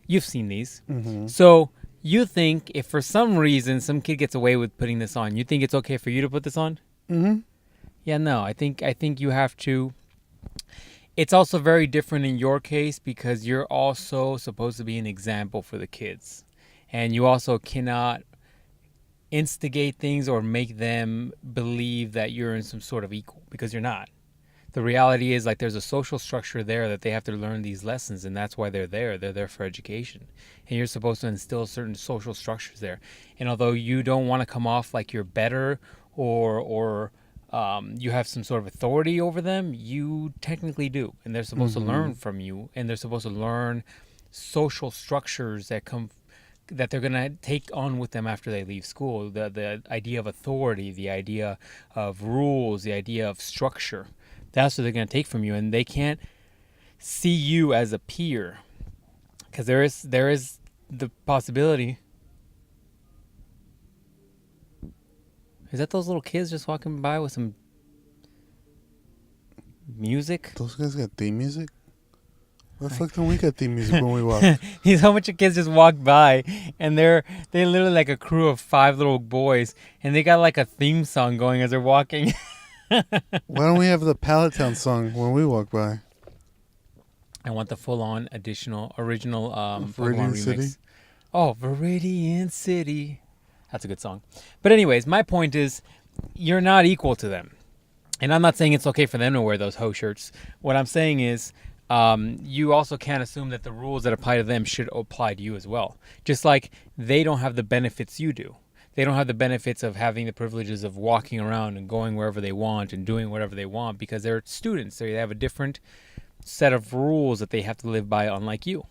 you've seen these. So you think if for some reason some kid gets away with putting this on, you think it's okay for you to put this on? Yeah, no. I think you have to. It's also very different in your case because you're also supposed to be an example for the kids, and you also cannot instigate things or make them believe that you're in some sort of equal because you're not. The reality is, like, there's a social structure there that they have to learn these lessons, and that's why they're there. They're there for education. And you're supposed to instill certain social structures there. And although you don't want to come off like you're better or you have some sort of authority over them, you technically do. And they're supposed to learn from you, and they're supposed to learn social structures that come that they're gonna take on with them after they leave school. The idea of authority, the idea of rules, the idea of structure. That's what they're gonna take from you, and they can't see you as a peer, because there is the possibility. Is that those little kids just walking by with some music? Those guys got theme music? Why the fuck don't we get theme music when we walk? These how much of kids just walk by, and they're literally like a crew of 5 little boys, and they got like a theme song going as they're walking. Why don't we have the Pallet Town song when we walk by? I want the full-on original Viridian Pokemon remix. City? Oh, Viridian City. That's a good song. But anyways, my point is, you're not equal to them. And I'm not saying it's okay for them to wear those hoe shirts. What I'm saying is, you also can't assume that the rules that apply to them should apply to you as well. Just like they don't have the benefits you do. They don't have the benefits of having the privileges of walking around and going wherever they want and doing whatever they want, because they're students. So they have a different set of rules that they have to live by, unlike you.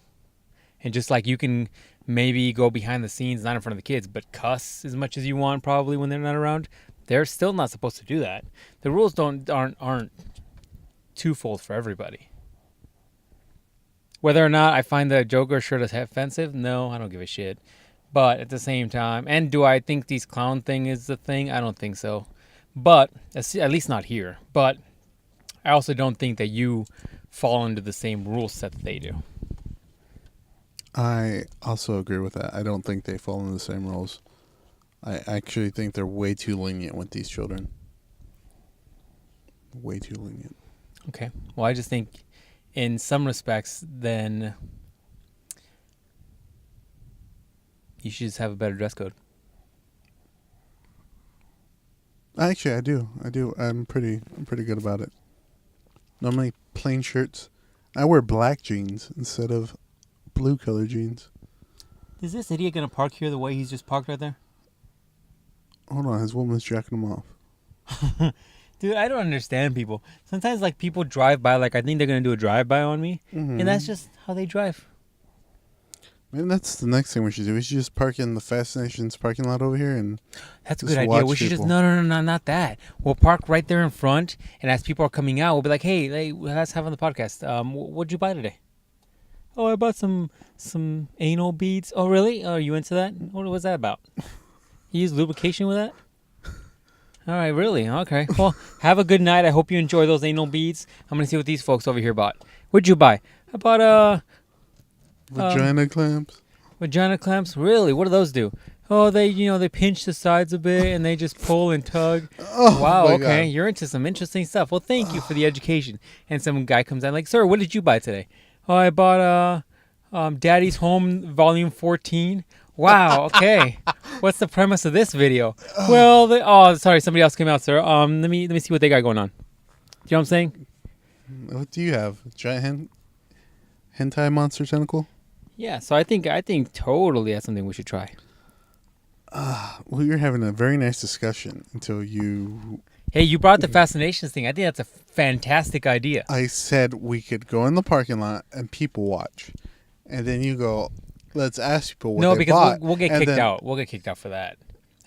And just like you can maybe go behind the scenes, not in front of the kids, but cuss as much as you want probably when they're not around, they're still not supposed to do that. The rules aren't twofold for everybody. Whether or not I find the Joker shirt offensive, no, I don't give a shit. But at the same time, and do I think these clown thing is the thing? I don't think so. But, at least not here. But I also don't think that you fall under the same rule set that they do. I also agree with that. I don't think they fall into the same rules. I actually think they're way too lenient with these children. Way too lenient. Okay. Well, I just think in some respects, then you should just have a better dress code. Actually, I do. I'm pretty good about it. Normally plain shirts. I wear black jeans instead of blue color jeans. Is this idiot going to park here the way he's just parked right there? Hold on, his woman's jacking him off. Dude, I don't understand people. Sometimes, like, people drive by, like, I think they're going to do a drive-by on me. Mm-hmm. And that's just how they drive. Man, that's the next thing we should do. We should just park in the Fascinations parking lot over here and that's a good idea. We should just, no, not that. We'll park right there in front, and as people are coming out, we'll be like, hey, let's have on the podcast. What'd you buy today? Oh, I bought some anal beads. Oh, really? Oh, you into that? What was that about? You use lubrication with that? All right, really? Okay. Well, have a good night. I hope you enjoy those anal beads. I'm going to see what these folks over here bought. What'd you buy? I bought, vagina clamps. Vagina clamps? Really? What do those do? Oh, they pinch the sides a bit and they just pull and tug. Oh, wow, okay. God. You're into some interesting stuff. Well, thank you for the education. And some guy comes out like, sir, what did you buy today? Oh, I bought Daddy's Home Volume 14. Wow, okay. What's the premise of this video? Well, sorry, somebody else came out, sir. Let me see what they got going on. Do you know what I'm saying? What do you have? Giant hentai monster tentacle? Yeah, so I think totally that's something we should try. Well, you're having a very nice discussion until you... Hey, you brought the fascinations thing. I think that's a fantastic idea. I said we could go in the parking lot and people watch. And then you go, let's ask people what they bought. No, because we'll get kicked out. We'll get kicked out for that.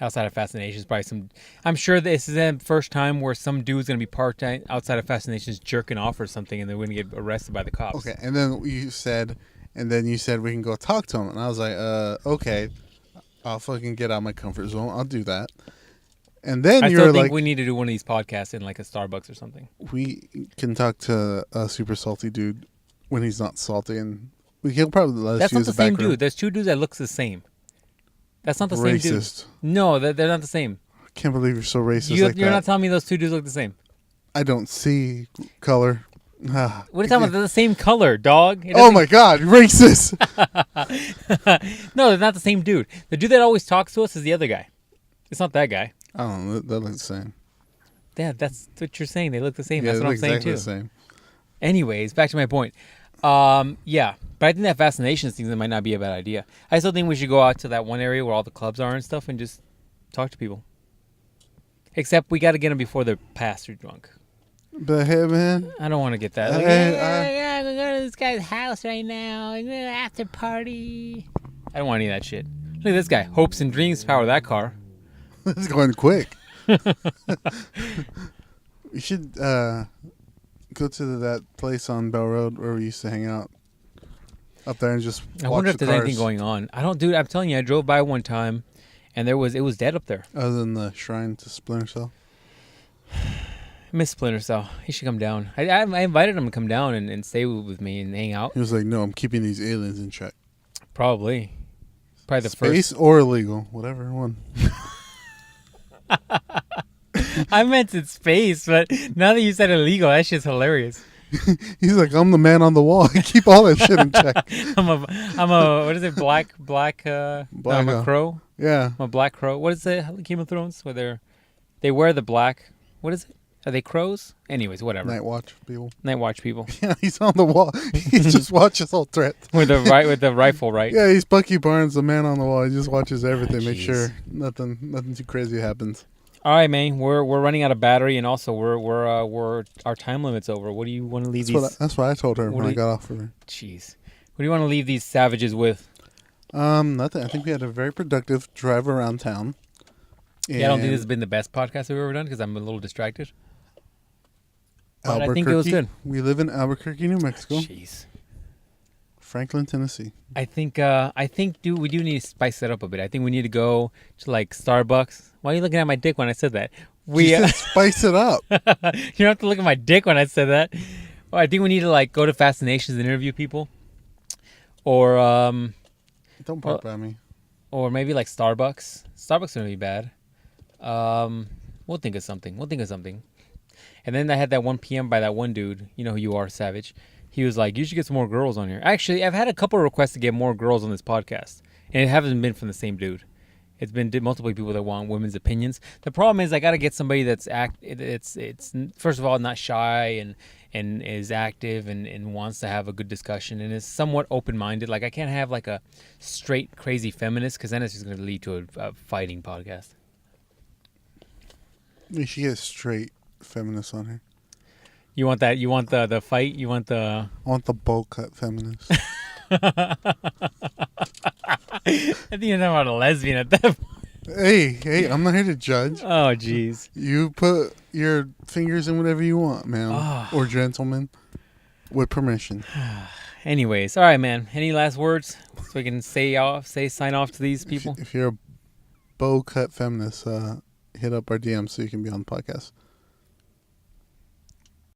Outside of Fascinations, probably I'm sure this is the first time where some dude's going to be parked outside of Fascinations jerking off or something, and they're going to get arrested by the cops. Okay, and then you said we can go talk to him. And I was like, okay, I'll fucking get out of my comfort zone. I'll do that. And then you're like... I think we need to do one of these podcasts in like a Starbucks or something. We can talk to a super salty dude when he's not salty, and he'll probably let us That's not use the the same background. dude. There's two dudes that looks the same. That's not the same dude. Racist. No, they're not the same. I can't believe you're so racist You're not telling me those two dudes look the same. I don't see color. What are you talking about? They're the same color, dog. Oh my God, racist! No, they're not the same dude. The dude that always talks to us is the other guy. It's not that guy. I don't know. That looks the same. Yeah, that's what you're saying. They look the same. Yeah, That's what I'm saying exactly too. The same. Anyways, back to my point. Yeah, but I think that Fascinations thing that might not be a bad idea. I still think we should go out to that one area where all the clubs are and stuff and just talk to people. Except we got to get them before they're past or drunk. But hey, man, I don't want to get that. Like, we're going to go to this guy's house right now. We're going to after party. I don't want any of that shit. Look at this guy. Hopes and dreams power that car. It's going quick. We should go to that place on Bell Road where we used to hang out up there and just watch I wonder if the there's cars. anything going on. I don't, dude. I'm telling you, I drove by one time, and it was dead up there. Other than the shrine to Splinter Cell. I miss Splinter Cell. He should come down. I invited him to come down and stay with me and hang out. He was like, "No, I'm keeping these aliens in check. Probably the Space first. or illegal, whatever one." I meant it's space, but now that you said illegal, that shit's hilarious. He's like, "I'm the man on the wall. I keep all that shit in check." I'm a what is it? Black no, I'm a crow. Yeah, I'm a black crow. What is it? Game of Thrones where they wear the black. What is it? Are they crows? Anyways, whatever. Night Watch people. Night watch people Yeah, he's on the wall. He just watches all threats. with the rifle, right? Yeah, he's Bucky Barnes, the man on the wall. He just watches everything, make Jeez. sure nothing too crazy happens. All right, man. We're running out of battery, and also we're our time limit's over. What do you want to leave That's what I told her when I got off of her. Jeez. What do you want to leave these savages with? Nothing. I think we had a very productive drive around town. Yeah, I don't think this has been the best podcast we've ever done because I'm a little distracted. But I think it was good. We live in Albuquerque, New Mexico. Jeez. Franklin, Tennessee. I think we do need to spice that up a bit. I think we need to go to like Starbucks. Why are you looking at my dick when I said that? You said spice it up. You don't have to look at my dick when I said that. Well, I think we need to like go to Fascinations and interview people, or Don't park by me. or maybe like Starbucks. Starbucks wouldn't be bad. We'll think of something. And then I had that 1 p.m. by that one dude. You know who you are, Savage. He was like, you should get some more girls on here. Actually, I've had a couple of requests to get more girls on this podcast. And it hasn't been from the same dude. It's been multiple people that want women's opinions. The problem is I got to get somebody that's it's first of all not shy and is active and wants to have a good discussion and is somewhat open-minded. Like I can't have like a straight crazy feminist because then it's just going to lead to a fighting podcast. We should get straight feminists on here. You want that? You want the fight? You want the... I want the bowl cut feminists. I think you're talking about a lesbian at that point. Hey, I'm not here to judge. Oh, jeez. You put your fingers in whatever you want, ma'am. Or gentleman. With permission. Anyways, all right, man. Any last words so we can sign off to these people? If you're a bow cut feminist, hit up our DM so you can be on the podcast.